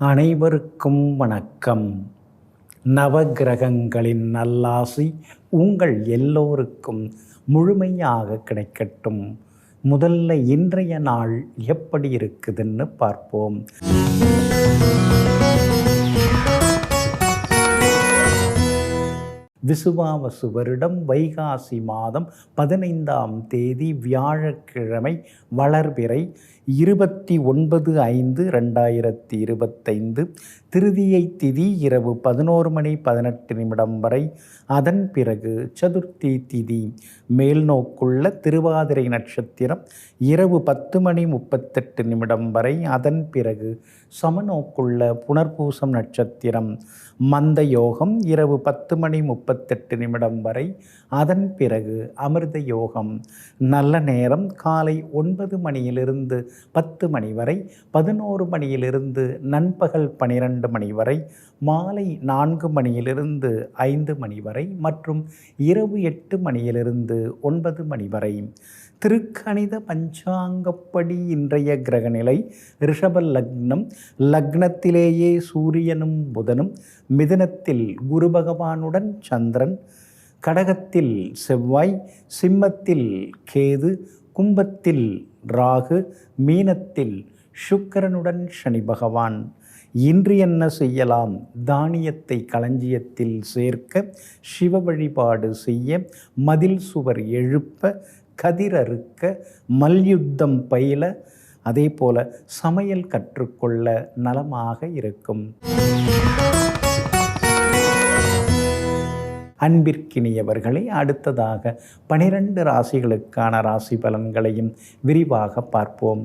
அனைவருக்கும் வணக்கம். நவகிரகங்களின் நல்லாசி உங்கள் எல்லோருக்கும் முழுமையாக கிடைக்கட்டும். முதல்ல இன்றைய நாள் எப்படி இருக்குதுன்னு பார்ப்போம். விசுவாவசு வருடம் வைகாசி மாதம் 15ஆம் தேதி வியாழக்கிழமை, வளர்பிறை 29/5/2025. திருதியை திதி இரவு 11:18 வரை. அதன் பிறகு சதுர்த்தி திதி. மேல்நோக்குள்ள திருவாதிரை நட்சத்திரம் இரவு 10:38 வரை. அதன் பிறகு சமநோக்குள்ள புனர்பூசம் நட்சத்திரம். மந்த யோகம் இரவு 10:38 வரை. அதன் பிறகு அமிர்த யோகம். நல்ல நேரம் காலை 9 மணியிலிருந்து 10 மணி வரை, 11 மணியிலிருந்து நண்பகல் 12 மணி வரை, மாலை 4 மணியிலிருந்து 5 மணி வரை மற்றும் இரவு 8 மணியிலிருந்து 9 மணி வரை. திருக்கணித பஞ்சாங்கப்படி இன்றைய கிரகநிலை: ரிஷப லக்னம். லக்னத்திலேயே சூரியனும் புதனும், மிதுனத்தில் குரு பகவானுடன் சந்திரன், கடகத்தில் செவ்வாய், சிம்மத்தில் கேது, கும்பத்தில் ராகு, மீனத்தில் சுக்கிரனுடன் சனி பகவான். இன்று என்ன செய்யலாம்? தானியத்தை களஞ்சியத்தில் சேர்க்க, சிவ வழிபாடு செய்ய, மதில் சுவர் எழுப்ப, கதிர் அறுக்க, மல்யுத்தம் பயில, அதே போல சமையல் கற்றுக்கொள்ள நலமாக இருக்கும். அன்பிற்கினியவர்களே, அடுத்ததாக 12 ராசிகளுக்கான ராசி பலன்களையும் விரிவாக பார்ப்போம்.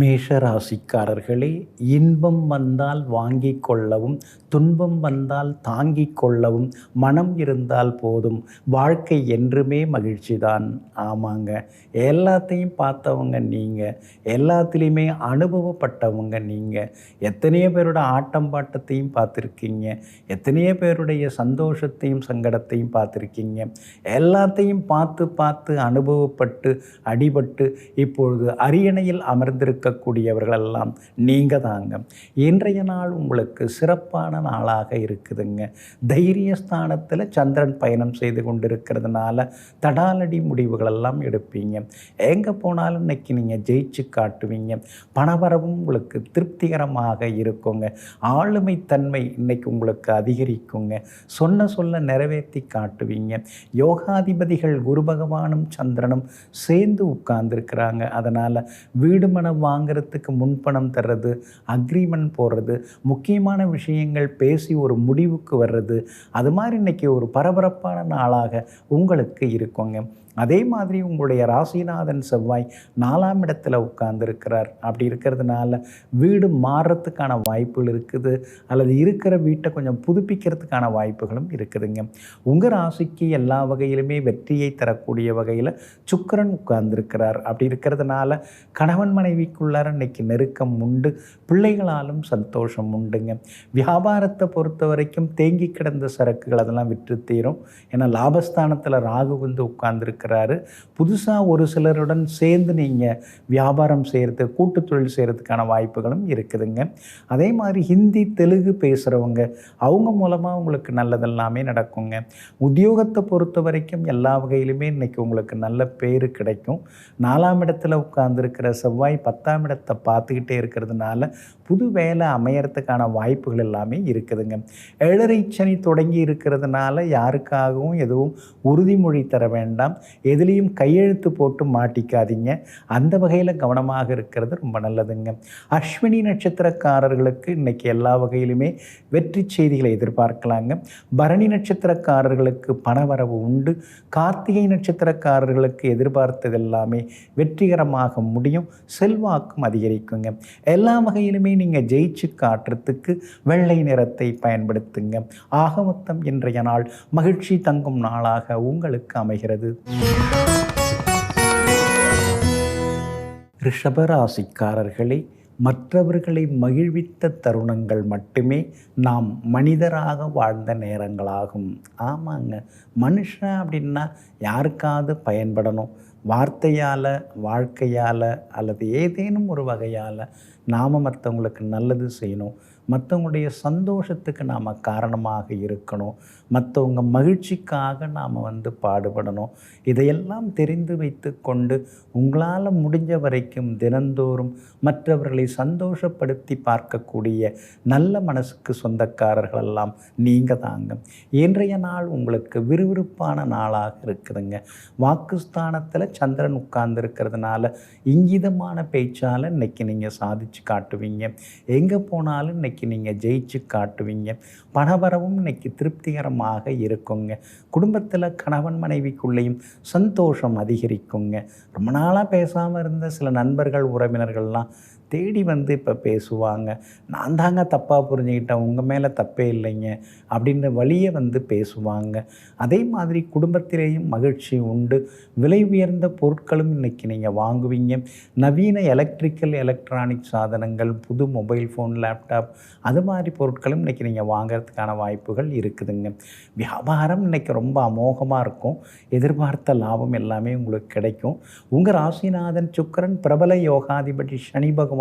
மேஷ ராசிக்காரர்களே, இன்பம் வந்தால் வாங்கிக் கொள்ளவும், துன்பம் வந்தால் தாங்கிக் கொள்ளவும் மனம் இருந்தால் போதும். வாழ்க்கை என்றுமே மகிழ்ச்சி தான். ஆமாங்க, எல்லாத்தையும் பார்த்தவங்க நீங்கள், எல்லாத்துலேயுமே அனுபவப்பட்டவங்க நீங்கள். எத்தனையோ பேரோட ஆட்டம் பாட்டத்தையும் பார்த்துருக்கீங்க, எத்தனையோ பேருடைய சந்தோஷத்தையும் சங்கடத்தையும் பார்த்துருக்கீங்க. எல்லாத்தையும் பார்த்து பார்த்து அனுபவப்பட்டு அடிபட்டு இப்பொழுது அரியணையில் இருக்கக்கூடியவர்களெல்லாம் நீங்கள் தாங்க. இன்றைய நாள் உங்களுக்கு சிறப்பான நாளாக இருக்குதுங்க. தைரியஸ்தானத்தில் சந்திரன் பயணம் செய்து கொண்டிருக்கிறதுனால தடாலடி முடிவுகளெல்லாம் எடுப்பீங்க. எங்கே போனாலும் இன்னைக்கு நீங்கள் ஜெயிச்சு காட்டுவீங்க. பணவரவும் உங்களுக்கு திருப்திகரமாக இருக்குங்க. ஆளுமை தன்மை இன்னைக்கு உங்களுக்கு அதிகரிக்குங்க. சொல்ல நிறைவேற்றி காட்டுவீங்க. யோகாதிபதிகள் குரு பகவானும் சந்திரனும் சேர்ந்து உட்கார்ந்துருக்கிறாங்க. அதனால் வீடு மனம் வாங்கிறதுக்கு முன்பணம் தர்றது, அக்ரிமெண்ட் போடுறது, முக்கியமான விஷயங்கள் பேசி ஒரு முடிவுக்கு வர்றது, அது மாதிரி இன்றைக்கி ஒரு பரபரப்பான நாளாக உங்களுக்கு இருக்குங்க. அதே மாதிரி உங்களுடைய ராசிநாதன் செவ்வாய் 4ஆம் இடத்துல உட்கார்ந்துருக்கிறார். அப்படி இருக்கிறதுனால வீடு மாறுறதுக்கான வாய்ப்புகள் இருக்குது, அல்லது இருக்கிற வீட்டை கொஞ்சம் புதுப்பிக்கிறதுக்கான வாய்ப்புகளும் இருக்குதுங்க. உங்கள் ராசிக்கு எல்லா வகையிலுமே வெற்றியை தரக்கூடிய வகையில் சுக்கிரன் உட்கார்ந்துருக்கிறார். அப்படி இருக்கிறதுனால கணவன் மனைவிக்குள்ளார இன்னைக்கு நெருக்கம் உண்டு, பிள்ளைகளாலும் சந்தோஷம் உண்டுங்க. வியாபாரத்தை பொறுத்த வரைக்கும் தேங்கி கிடந்த சரக்குகள் அதெல்லாம் விற்று தீரும். ஏன்னா லாபஸ்தானத்தில் ராகு வந்து உட்கார்ந்துருக்கு. புதுசாக ஒரு சிலருடன் சேர்ந்து நீங்கள் வியாபாரம் செய்கிறது, கூட்டு தொழில் செய்கிறதுக்கான வாய்ப்புகளும் இருக்குதுங்க. அதே மாதிரி ஹிந்தி தெலுங்கு பேசுகிறவங்க, அவங்க மூலமாக உங்களுக்கு நல்லதெல்லாமே நடக்குங்க. உத்தியோகத்தை பொறுத்த வரைக்கும் எல்லா வகையிலுமே இன்றைக்கி உங்களுக்கு நல்ல பேர் கிடைக்கும். 4ஆம் இடத்துல உட்கார்ந்துருக்கிற செவ்வாய் 10ஆம் இடத்தை பார்த்துக்கிட்டே இருக்கிறதுனால புது வேலை அமையறதுக்கான வாய்ப்புகள் எல்லாமே இருக்குதுங்க. 7.5 சனி தொடங்கி இருக்கிறதுனால யாருக்காகவும் எதுவும் உறுதிமொழி தர வேண்டாம். எதுலேயும் கையெழுத்து போட்டு மாட்டிக்காதீங்க. அந்த வகையில் கவனமாக இருக்கிறது ரொம்ப நல்லதுங்க. அஸ்வினி நட்சத்திரக்காரர்களுக்கு இன்றைக்கி எல்லா வகையிலுமே வெற்றி செய்திகளை எதிர்பார்க்கலாங்க. பரணி நட்சத்திரக்காரர்களுக்கு பணவரவு உண்டு. கார்த்திகை நட்சத்திரக்காரர்களுக்கு எதிர்பார்த்தது எல்லாமே வெற்றிகரமாக முடியும். செல்வாக்கும் அதிகரிக்குங்க. எல்லா வகையிலுமே நீங்கள் ஜெயிச்சு காட்டுறதுக்கு வெள்ளை நிறத்தை பயன்படுத்துங்க. ஆக மொத்தம் இன்றைய நாள் மகிழ்ச்சி தங்கும் நாளாக உங்களுக்கு அமைகிறது. ரிஷபராசிக்காரர்களே, மற்றவர்களை மகிழ்வித்த தருணங்கள் மட்டுமே நாம் மனிதராக வாழ்ந்த நேரங்களாகும். ஆமாங்க, மனுஷன் அப்படின்னா யாருக்காவது பயன்படணும், வார்த்தையால், வாழ்க்கையால் அல்லது ஏதேனும் ஒரு வகையால் நாம் மற்றவங்களுக்கு நல்லது செய்யணும், மற்றவங்களுடைய சந்தோஷத்துக்கு நாம் காரணமாக இருக்கணும், மற்றவங்க மகிழ்ச்சிக்காக நாம் பாடுபடணும். இதையெல்லாம் தெரிந்து வைத்து கொண்டு உங்களால் முடிஞ்ச வரைக்கும் தினந்தோறும் மற்றவர்களை சந்தோஷப்படுத்தி பார்க்கக்கூடிய நல்ல மனசுக்கு சொந்தக்காரர்களெல்லாம் நீங்கள் தாங்க. இன்றைய நாள் உங்களுக்கு விறுவிறுப்பான நாளாக இருக்குதுங்க. வாக்குஸ்தானத்தில் சந்திரன் உட்கார்ந்துருக்கிறதுனால இங்கிதமான பேச்சால் இன்றைக்கி நீங்கள் சாதிச்சு காட்டுவீங்க. எங்கே போனாலும் இன்றைக்கி நீங்கள் ஜெயிச்சு காட்டுவீங்க. பணவரவும் இன்றைக்கி திருப்திகரமாக இருக்குங்க. குடும்பத்தில் கணவன் மனைவிக்குள்ளேயும் சந்தோஷம் அதிகரிக்குங்க. ரொம்ப நாளாக பேசாமல் இருந்த சில நண்பர்கள், உறவினர்கள்லாம் தேடி இப்போ பேசுவாங்க. நான் தாங்க தப்பாக புரிஞ்சுக்கிட்டேன், உங்கள் மேலே தப்பே இல்லைங்க அப்படின்ற வழியை பேசுவாங்க. அதே மாதிரி குடும்பத்திலேயும் மகிழ்ச்சி உண்டு. விலை உயர்ந்த பொருட்களும் இன்றைக்கி நீங்கள் வாங்குவீங்க. நவீன எலக்ட்ரானிக் சாதனங்கள், புது மொபைல் ஃபோன், லேப்டாப் அது மாதிரி பொருட்களும் இன்றைக்கி நீங்கள் வாங்கிறதுக்கான வாய்ப்புகள் இருக்குதுங்க. வியாபாரம் இன்றைக்கி ரொம்ப அமோகமாக இருக்கும். எதிர்பார்த்த லாபம் எல்லாமே உங்களுக்கு கிடைக்கும். உங்கள் ராசிநாதன் சுக்கிரன் பிரபல யோகாதிபதி சனி பகவானுடன்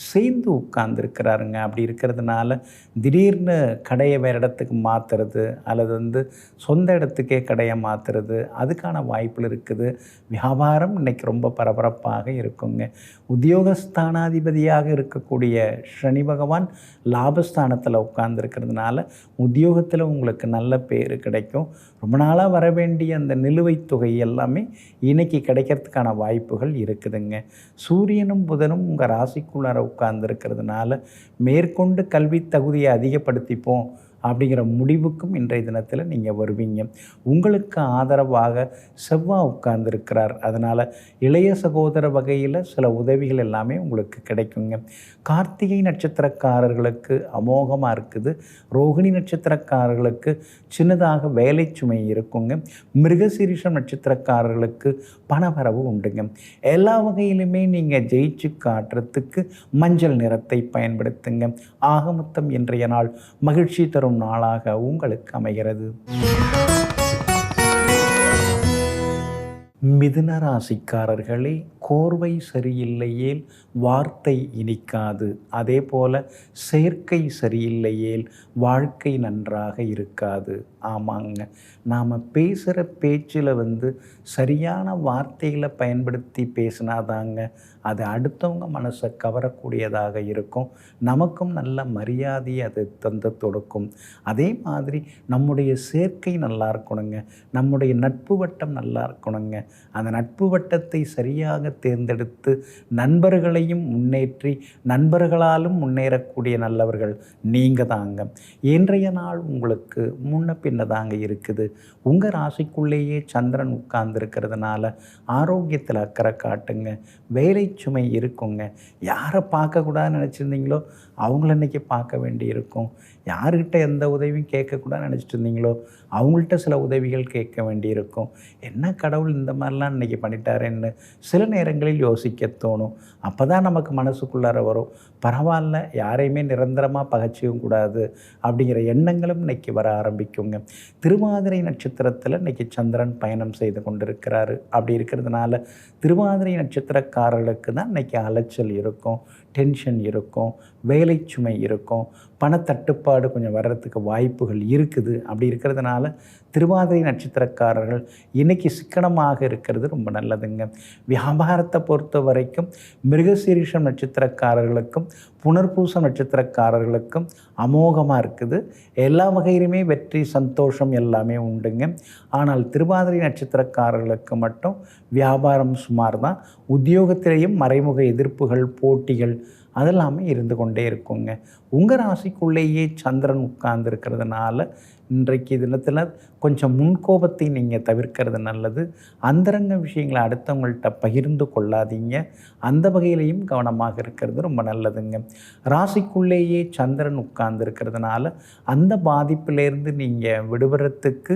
சேர்ந்து உட்கார்ந்துருக்கிறாருங்க. அப்படி இருக்கிறதுனால திடீர்னு கடையை வேறு இடத்துக்கு மாற்றுறது அல்லது சொந்த இடத்துக்கே கடையை மாற்றுறது அதுக்கான வாய்ப்புகள் இருக்குது. வியாபாரம் இன்றைக்கி ரொம்ப பரபரப்பாக இருக்குங்க. உத்தியோகஸ்தானாதிபதியாக இருக்கக்கூடிய சனி பகவான் லாபஸ்தானத்தில் உட்கார்ந்துருக்கிறதுனால உத்தியோகத்தில் உங்களுக்கு நல்ல பேர் கிடைக்கும். ரொம்ப நாளாக வர வேண்டிய அந்த நிலுவைத் தொகை எல்லாமே இன்றைக்கி கிடைக்கிறதுக்கான வாய்ப்புகள் இருக்குதுங்க. சூரியனும் புதனும் உங்கள் ராசிக்குள்ளார உட்கார்ந்துருக்கிறதுனால மேற்கொண்டு கல்வி தகுதியை அதிகப்படுத்திப்போம் அப்படிங்கிற முடிவுக்கும் இன்றைய தினத்தில் நீங்கள் வருவீங்க. உங்களுக்கு ஆதரவாக செவ்வாய் உட்கார்ந்துருக்கிறார். அதனால் இளைய சகோதர வகையில் சில உதவிகள் எல்லாமே உங்களுக்கு கிடைக்குங்க. கார்த்திகை நட்சத்திரக்காரர்களுக்கு அமோகமாக இருக்குது. ரோகிணி நட்சத்திரக்காரர்களுக்கு சின்னதாக வேலை சுமை இருக்குங்க. மிருகசீரிஷம் நட்சத்திரக்காரர்களுக்கு பணவரவு உண்டுங்க. எல்லா வகையிலுமே நீங்கள் ஜெயிச்சு காட்டுறதுக்கு மஞ்சள் நிறத்தை பயன்படுத்துங்க. ஆக மொத்தம் இன்றைய நாள் மகிழ்ச்சி தரும் நாளாக உங்களுக்கு அமைகிறது. மிதுன ராசிக்காரர்களே, கோர்வை சரியில்லையேல் வார்த்தை இனிக்காது. அதே போல் செயற்கை சரியில்லையேல் வாழ்க்கை நன்றாக இருக்காது. ஆமாங்க, நாம் பேசுகிற பேச்சில் சரியான வார்த்தைகளை பயன்படுத்தி பேசினாதாங்க அது அடுத்தவங்க மனசை கவரக்கூடியதாக இருக்கும். நமக்கும் நல்ல மரியாதையை அது தந்து கொடுக்கும். அதே மாதிரி நம்முடைய சேர்க்கை நல்லா இருக்கணுங்க. நம்முடைய நட்பு வட்டம் நல்லா இருக்கணுங்க. அந்த நட்பு வட்டத்தை சரியாக தேர்ந்தெடுத்து நண்பர்களையும் முன்னேற்றி நண்பர்களாலும் முன்னேறக்கூடிய நல்லவர்கள் நீங்கள் தாங்க. இன்றைய நாள் உங்களுக்கு முன்ன பின்ன தாங்க இருக்குது. உங்கள் ராசிக்குள்ளேயே சந்திரன் உட்கார்ந்துருக்கிறதுனால ஆரோக்கியத்தில் அக்கறை காட்டுங்க. வேலை சுமை இருக்குங்க. யாரை பார்க்கக்கூடாதுன்னு நினச்சிருந்தீங்களோ அவங்கள இன்றைக்கி பார்க்க வேண்டி இருக்கும். யார்கிட்ட எந்த உதவியும் கேட்கக்கூடாதுன்னு நினச்சிட்டு இருந்தீங்களோ அவங்கள்ட்ட சில உதவிகள் கேட்க வேண்டி இருக்கும். என்ன கடவுள் இந்த மாதிரிலாம் இன்றைக்கி பண்ணிட்டாருன்னு சில நேரங்களில் யோசிக்க தோணும். அப்போ தான் நமக்கு மனசுக்குள்ளார வரும், பரவாயில்ல, யாரையுமே நிரந்தரமாக பகைச்சியும் கூடாது அப்படிங்கிற எண்ணங்களும் இன்றைக்கி வர ஆரம்பிக்குங்க. திருவாதிரை நட்சத்திரத்தில் இன்றைக்கி சந்திரன் பயணம் செய்து கொண்டிருக்கிறாரு. அப்படி இருக்கிறதுனால திருவாதிரை நட்சத்திரக்காரர்களுக்கு தான் இன்றைக்கி அலைச்சல் இருக்கும், டென்ஷன் இருக்கும், வேலை சுமை இருக்கும், பணத்தட்டுப்பாடு கொஞ்சம் வர்றதுக்கு வாய்ப்புகள் இருக்குது. அப்படி இருக்கிறதுனால திருவாதிரை நட்சத்திரக்காரர்கள் இன்றைக்கி சிக்கனமாக இருக்கிறது ரொம்ப நல்லதுங்க. வியாபாரத்தை பொறுத்த வரைக்கும் மிருகசீரிஷம் நட்சத்திரக்காரர்களுக்கும் புனர்பூசம் நட்சத்திரக்காரர்களுக்கும் அமோகமாக இருக்குது. எல்லா வகையிலுமே வெற்றி, சந்தோஷம் எல்லாமே உண்டுங்க. ஆனால் திருவாதிரை நட்சத்திரக்காரர்களுக்கு மட்டும் வியாபாரம் சுமார் தான். உத்தியோகத்திலேயும் மறைமுக எதிர்ப்புகள், போட்டிகள் அதெல்லாமே இருந்து கொண்டே இருக்குங்க. உங்கள் ராசிக்குள்ளேயே சந்திரன் உட்கார்ந்துருக்கிறதுனால இன்றைக்கு தினத்தில் கொஞ்சம் முன்கோபத்தை நீங்கள் தவிர்க்கிறது நல்லது. அந்தரங்க விஷயங்களை அடுத்தவங்கள்ட்ட பகிர்ந்து கொள்ளாதீங்க. அந்த வகையிலையும் கவனமாக இருக்கிறது ரொம்ப நல்லதுங்க. ராசிக்குள்ளேயே சந்திரன் உட்கார்ந்துருக்கிறதுனால அந்த பாதிப்பிலேருந்து நீங்கள் விடுபடுறதுக்கு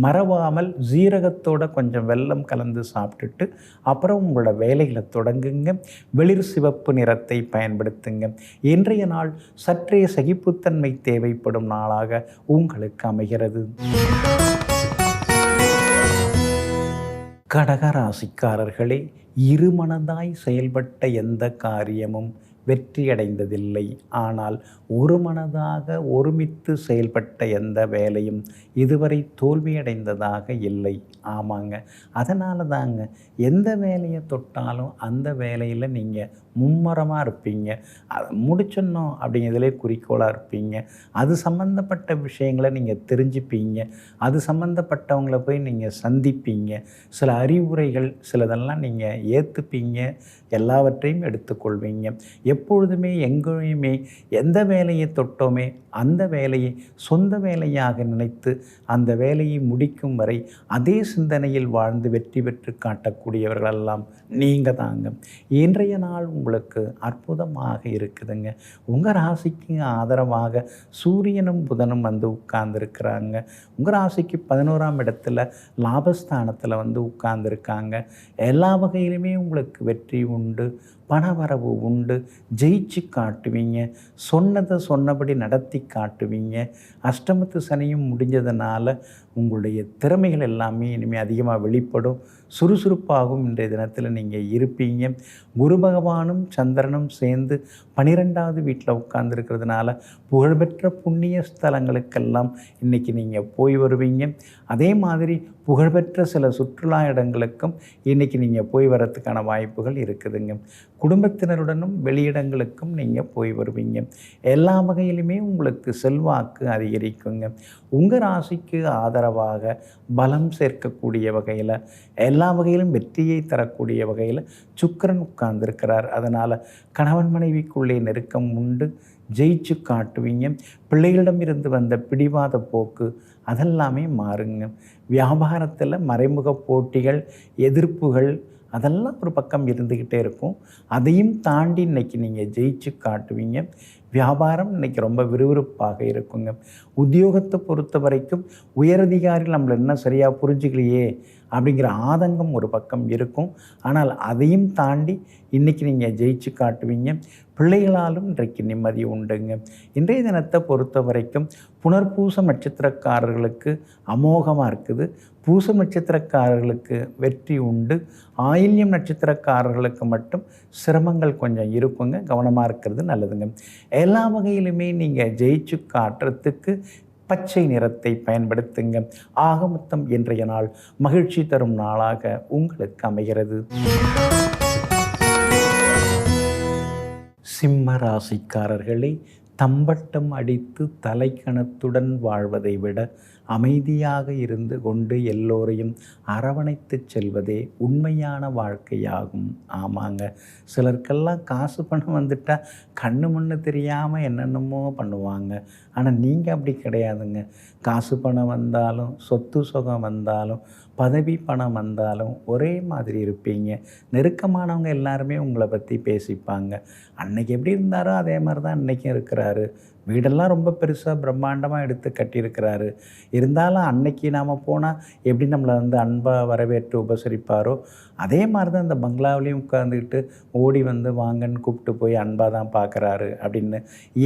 மறவாமல் ஜீரகத்தோட கொஞ்சம் வெல்லம் கலந்து சாப்பிட்டுட்டு அப்புறம் உங்களோட வேலைகளை தொடங்குங்க. வெளிர் சிவப்பு நிறத்தை பயன்படுத்துங்க. இன்றைய நாள் சற்றே சகிப்புத்தன்மை தேவைப்படும் நாளாக உங்களுக்கு அமைகிறது. கடக ராசிக்காரர்களே, இருமனதாய் செயல்பட்ட எந்த காரியமும் வெற்றியடைந்ததில்லை. ஆனால் ஒரு மனதாக ஒருமித்து செயல்பட்ட எந்த வேலையும் இதுவரை தோல்வியடைந்ததாக இல்லை. ஆமாங்க. அதனால தாங்க எந்த வேலையை தொட்டாலும் அந்த வேலையில் நீங்கள் மும்முரமாக இருப்பீங்க. அதை முடிச்சிடணும் அப்படிங்கிறதுலே குறிக்கோளாக இருப்பீங்க. அது சம்மந்தப்பட்ட விஷயங்களை நீங்கள் தெரிஞ்சுப்பீங்க. அது சம்மந்தப்பட்டவங்கள போய் நீங்கள் சந்திப்பீங்க. சில அறிவுரைகள் சிலதெல்லாம் நீங்கள் ஏற்றுப்பீங்க. எல்லாவற்றையும் எடுத்துக்கொள்வீங்க. எப்பொழுதுமே எங்கேயுமே எந்த வேலையை தொட்டோமே அந்த வேலையை சொந்த வேலையாக நினைத்து அந்த வேலையை முடிக்கும் வரை அதே சிந்தனையில் வாழ்ந்து வெற்றி பெற்று காட்டக்கூடியவர்களெல்லாம் நீங்கள் தாங்க. இன்றைய நாள் உங்களுக்கு அற்புதமாக இருக்குதுங்க. உங்கள் ராசிக்கு ஆதரவாக சூரியனும் புதனும் வந்து உட்கார்ந்துருக்கிறாங்க. உங்கள் ராசிக்கு 11ஆம் இடத்துல லாபஸ்தானத்தில் வந்து உட்கார்ந்துருக்காங்க. எல்லா வகையிலுமே உங்களுக்கு வெற்றி உண்டு, பணவரவு உண்டு, ஜெயிச்சு காட்டுவீங்க. சொன்னதை சொன்னபடி நடத்தி காட்டுவீங்க. அஷ்டமத்து சனியும் முடிஞ்சதுனால உங்களுடைய திறமைகள் எல்லாமே இனிமேல் அதிகமாக வெளிப்படும். சுறுசுறுப்பாகவும் இன்றைய தினத்தில் நீங்கள் இருப்பீங்க. குரு பகவானும் சந்திரனும் சேர்ந்து 12வது வீட்டில் உட்கார்ந்துருக்கிறதுனால புகழ்பெற்ற புண்ணிய ஸ்தலங்களுக்கெல்லாம் இன்றைக்கி நீங்கள் போய் வருவீங்க. அதே மாதிரி புகழ்பெற்ற சில சுற்றுலா இடங்களுக்கும் இன்றைக்கி நீங்கள் போய் வரத்துக்கான வாய்ப்புகள் இருக்குதுங்க. குடும்பத்தினருடனும் வெளியிடங்களுக்கும் நீங்கள் போய் வருவீங்க. எல்லா வகையிலுமே உங்களுக்கு செல்வாக்கு அதிகரிக்குங்க. உங்கள் ராசிக்கு ஆதரவாக பலம் சேர்க்கக்கூடிய வகையில் எல்லா வகையிலும் வெற்றியை தரக்கூடிய வகையில் சுக்கிரன் உட்கார்ந்துருக்கிறார். அதனால் கணவன் மனைவிக்குள்ளே நெருக்கம் உண்டு, ஜெயிச்சு காட்டுவீங்க. பிள்ளைகளிடமிருந்து வந்த பிடிவாத போக்கு அதெல்லாமே மாறுங்க. வியாபாரத்தில் மறைமுக போட்டிகள், எதிர்ப்புகள் அதெல்லாம் ஒரு பக்கம் இருந்துக்கிட்டே இருக்கும். அதையும் தாண்டி இன்றைக்கி நீங்கள் ஜெயிச்சு காட்டுவீங்க. வியாபாரம் இன்றைக்கி ரொம்ப விறுவிறுப்பாக இருக்குங்க. உத்தியோகத்தை பொறுத்த வரைக்கும் உயரதிகாரிகள் நம்மளை என்ன சரியாக புரிஞ்சுக்கலையே அப்படிங்கிற ஆதங்கம் ஒரு பக்கம் இருக்கும். ஆனால் அதையும் தாண்டி இன்றைக்கி நீங்கள் ஜெயிச்சு காட்டுவீங்க. பிள்ளைகளாலும் இன்றைக்கு நிம்மதி உண்டுங்க. இன்றைய தினத்தை பொறுத்த வரைக்கும் புனர்பூசம் நட்சத்திரக்காரர்களுக்கு அமோகமாக இருக்குது. பூசம் நட்சத்திரக்காரர்களுக்கு வெற்றி உண்டு. ஆயில்யம் நட்சத்திரக்காரர்களுக்கு மட்டும் சிரமங்கள் கொஞ்சம் இருக்குங்க. கவனமாக இருக்கிறது நல்லதுங்க. எல்லா வகையிலுமே நீங்கள் ஜெயிச்சு காட்டுறதுக்கு பச்சை நிறத்தை பயன்படுத்துங்க. ஆக மொத்தம் இன்றைய நாள் மகிழ்ச்சி தரும் நாளாக உங்களுக்கு அமைகிறது. சிம்ம ராசிக்காரர்களே, தம்பட்டம் அடித்து தலைக்கணத்துடன் வாழ்வதை விட அமைதியாக இருந்து கொண்டு எல்லோரையும் அரவணைத்து செல்வதே உண்மையான வாழ்க்கையாகும். ஆமாங்க. சிலருக்கெல்லாம் காசு பணம் வந்துட்டால் கண்ணு மண்ணு தெரியாமல் என்னென்னமோ பண்ணுவாங்க. ஆனால் நீங்கள் அப்படி கிடையாதுங்க. காசு பணம் வந்தாலும் சொத்து சுகம் வந்தாலும் பதவி பணம் வந்தாலும் ஒரே மாதிரி இருப்பீங்க. நெருக்கமானவங்க எல்லாருமே உங்களை பற்றி பேசிப்பாங்க. அன்னைக்கு எப்படி இருந்தாரோ அதே மாதிரி தான் இன்றைக்கும் இருக்கிறாரு. வீடெல்லாம் ரொம்ப பெருசாக பிரம்மாண்டமாக எடுத்து கட்டியிருக்கிறாரு. இருந்தாலும் அன்னைக்கு நாம் போனால் எப்படி நம்மளை வந்து அன்பாக வரவேற்று உபசரிப்பாரோ அதே மாதிரி தான் இந்த பங்களாவிலையும் உட்காந்துக்கிட்டு ஓடி வந்து வாங்கன்னு கூப்பிட்டு போய் அன்பாக தான் பார்க்குறாரு அப்படின்னு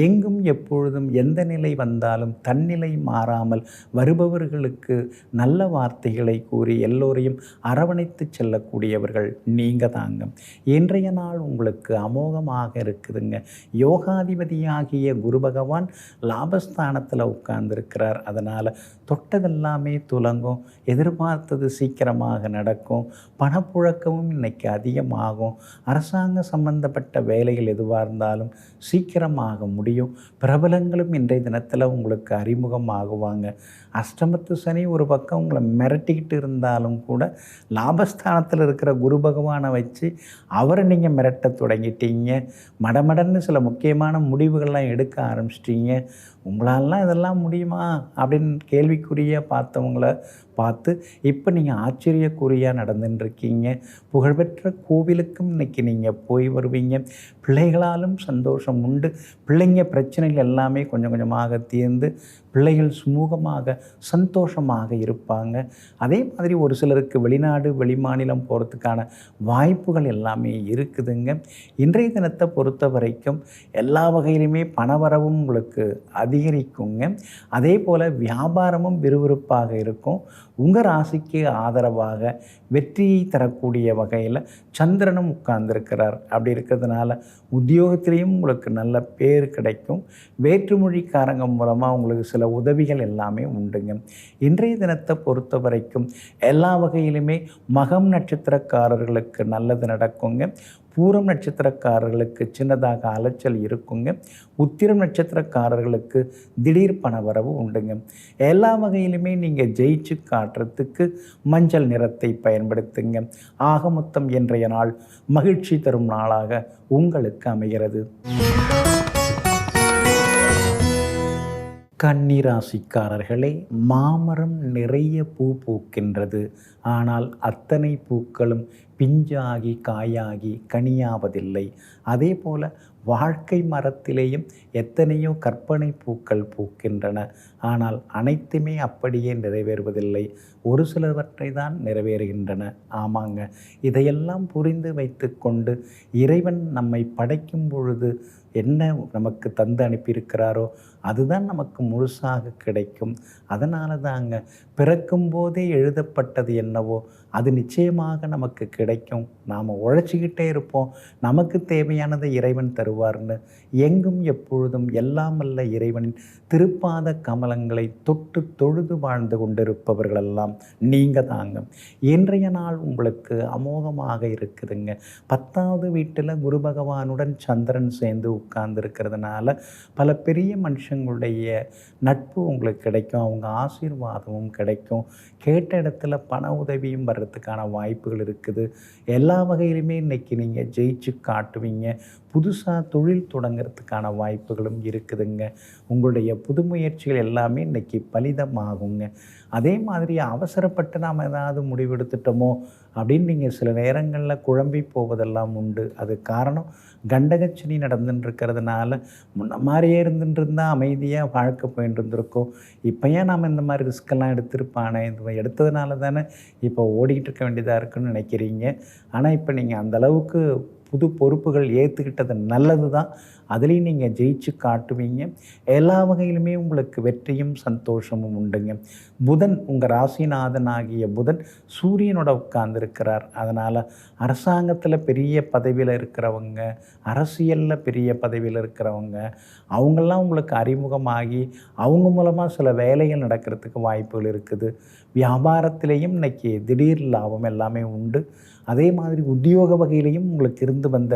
எங்கும் எப்பொழுதும் எந்த நிலை வந்தாலும் தன்னிலை மாறாமல் வருபவர்களுக்கு நல்ல வார்த்தைகளை கூறி எல்லோரையும் அரவணைத்து செல்லக்கூடியவர்கள் நீங்கள் தாங்க. இன்றைய நாள் உங்களுக்கு அமோகமாக இருக்குதுங்க. யோகாதிபதியாகிய குரு பகவான் லாபஸ்தானத்தில் உட்கார்ந்துருக்கிறார். அதனால் தொட்டதெல்லாமே துலங்கும். எதிர்பார்த்தது சீக்கிரமாக நடக்கும். பணப்புழக்கமும் இன்னைக்கு அதிகமாகும். அரசாங்க சம்பந்தப்பட்ட வேலைகள் எதுவாக இருந்தாலும் சீக்கிரமாக முடியும். பிரபலங்களும் இன்றைய தினத்தில் உங்களுக்கு அறிமுகம் ஆகுவாங்க. அஷ்டமத்து சனி ஒரு பக்கம் உங்களை மிரட்டிக்கிட்டு இருந்தாலும் கூட லாபஸ்தானத்தில் இருக்கிற குரு பகவானை வச்சு அவரை நீங்கள் மிரட்ட தொடங்கிட்டீங்க. மடமடன்னு சில முக்கியமான முடிவுகள்லாம் எடுக்க ஆரம்பிச்சிட்டீங்க. உங்களாலாம் இதெல்லாம் முடியுமா அப்படின்னு கேள்விக்குறியாக பார்த்தவங்கள பார்த்து இப்போ நீங்கள் ஆச்சரியக்குறியாக நடந்துட்டுருக்கீங்க. புகழ்பெற்ற கோவிலுக்கும் இன்றைக்கி நீங்கள் போய் வருவீங்க. பிள்ளைகளாலும் சந்தோஷம் உண்டு. பிள்ளைங்க பிரச்சனைகள் எல்லாமே கொஞ்சம் கொஞ்சமாக தீர்ந்து பிள்ளைகள் சுமூகமாக சந்தோஷமாக இருப்பாங்க. அதே மாதிரி ஒரு சிலருக்கு வெளிநாடு வெளிமாநிலம் போகிறதுக்கான வாய்ப்புகள் எல்லாமே இருக்குதுங்க. இன்றைய தினத்தை பொறுத்த வரைக்கும் எல்லா வகையிலுமே பணவரவும் உங்களுக்கு அதிகரிக்குங்க. அதே போல் வியாபாரமும் விறுவிறுப்பாக இருக்கும். உங்கள் ராசிக்கு ஆதரவாக வெற்றியை தரக்கூடிய வகையில் சந்திரனும் உட்கார்ந்துருக்கிறார். அப்படி இருக்கிறதுனால உத்தியோகத்திலையும் உங்களுக்கு நல்ல பேர் கிடைக்கும். வேற்றுமொழிக்காரங்க மூலமாக உங்களுக்கு சில உதவிகள் எல்லாமே உண்டுங்க. இன்றைய தினத்தை பொறுத்த வரைக்கும் எல்லா வகையிலுமே மகம் நட்சத்திரக்காரர்களுக்கு நல்லது நடக்குங்க. பூரம் நட்சத்திரக்காரர்களுக்கு சின்னதாக அலைச்சல் இருக்குங்க. உத்திரம் நட்சத்திரக்காரர்களுக்கு திடீர் பணவரவு உண்டுங்க. எல்லா வகையிலுமே நீங்கள் ஜெயிச்சு காட்டுறதுக்கு மஞ்சள் நிறத்தை பயன்படுத்துங்க. ஆக மொத்தம் இன்றைய நாள் மகிழ்ச்சி தரும் நாளாக உங்களுக்கு அமைகிறது. கன்னிராசிக்காரர்களே, மாமரம் நிறைய பூ பூக்கின்றது. ஆனால் அத்தனை பூக்களும் பிஞ்சாகி காயாகி கனியாவதில்லை. அதே போல் வாழ்க்கை மரத்திலேயும் எத்தனையோ கற்பனை பூக்கள் பூக்கின்றன. ஆனால் அனைத்துமே அப்படியே நிறைவேறுவதில்லை. ஒரு சிலவற்றை தான் நிறைவேறுகின்றன. ஆமாங்க, இதையெல்லாம் புரிந்து வைத்து கொண்டு இறைவன் நம்மை படைக்கும் பொழுது என்ன நமக்கு தந்து அனுப்பியிருக்கிறாரோ அதுதான் நமக்கு முழுசாக கிடைக்கும். அதனால தாங்க பிறக்கும்போதே எழுதப்பட்டது என்னவோ அது நிச்சயமாக நமக்கு கிடைக்கும். நாம் உழைச்சிக்கிட்டே இருப்போம். நமக்கு தேவையானதை இறைவன் தருவார்னு எங்கும் எப்பொழுதும் எல்லாம் வல்ல இறைவனின் திருப்பாத கமலங்களை தொட்டு தொழுது வாழ்ந்து கொண்டிருப்பவர்களெல்லாம் நீங்கள் தாங்க. இன்றைய நாள் உங்களுக்கு அமோகமாக இருக்குதுங்க. 10வது வீட்டில் குரு பகவானுடன் சந்திரன் சேர்ந்து உட்கார்ந்துருக்கிறதுனால பல பெரிய மனுஷங்களுடைய நட்பு உங்களுக்கு கிடைக்கும். அவங்க ஆசீர்வாதமும் கிடைக்கும். கேட்ட இடத்துல பண உதவியும் வர்றதுக்கான வாய்ப்புகள் இருக்குது. எல்லா வகையிலுமே இன்றைக்கி நீங்கள் ஜெயிச்சு காட்டுவீங்க. புதுசாக தொழில் தொடங்கிறதுக்கான வாய்ப்புகளும் இருக்குதுங்க. உங்களுடைய புது முயற்சிகள் எல்லாமே இன்றைக்கி பலிதமாகுங்க. அதே மாதிரி அவசரப்பட்டு நாம் ஏதாவது முடிவெடுத்துட்டோமோ அப்படின்னு நீங்கள் சில நேரங்களில் குழம்பி போவதெல்லாம் உண்டு. அது காரணம் கண்டகச்சனி நடந்துட்டு இருக்கிறதுனால. முன்ன மாதிரியே இருந்துட்டு இருந்தால் அமைதியாக வாழ்க்கை போயிட்டு இருந்திருக்கோம். இப்போ ஏன் நாம் இந்த மாதிரி ரிஸ்கெல்லாம் எடுத்திருப்பானே, இது எடுத்ததுனால தானே இப்போ ஓடிக்கிட்டு இருக்க வேண்டியதாக இருக்குன்னு நினைக்கிறீங்க. ஆனால் இப்போ நீங்கள் அந்தளவுக்கு புது பொறுப்புகள் ஏற்றுக்கிட்டது நல்லது தான். அதுலேயும் நீங்கள் ஜெயிச்சு காட்டுவீங்க. எல்லா வகையிலுமே உங்களுக்கு வெற்றியும் சந்தோஷமும் உண்டுங்க. புதன் உங்கள் ராசிநாதன் ஆகிய புதன் சூரியனோட உட்கார்ந்துருக்கிறார். அதனால் அரசாங்கத்தில் பெரிய பதவியில் இருக்கிறவங்க, அரசியலில் பெரிய பதவியில் இருக்கிறவங்க, அவங்கெல்லாம் உங்களுக்கு அறிமுகமாகி அவங்க மூலமாக சில வேலைகள் நடக்கிறதுக்கு வாய்ப்புகள் இருக்குது. வியாபாரத்திலேயும் இன்றைக்கி திடீர் லாபம் எல்லாமே உண்டு. அதே மாதிரி உத்தியோக வகையிலையும் உங்களுக்கு இருந்து வந்த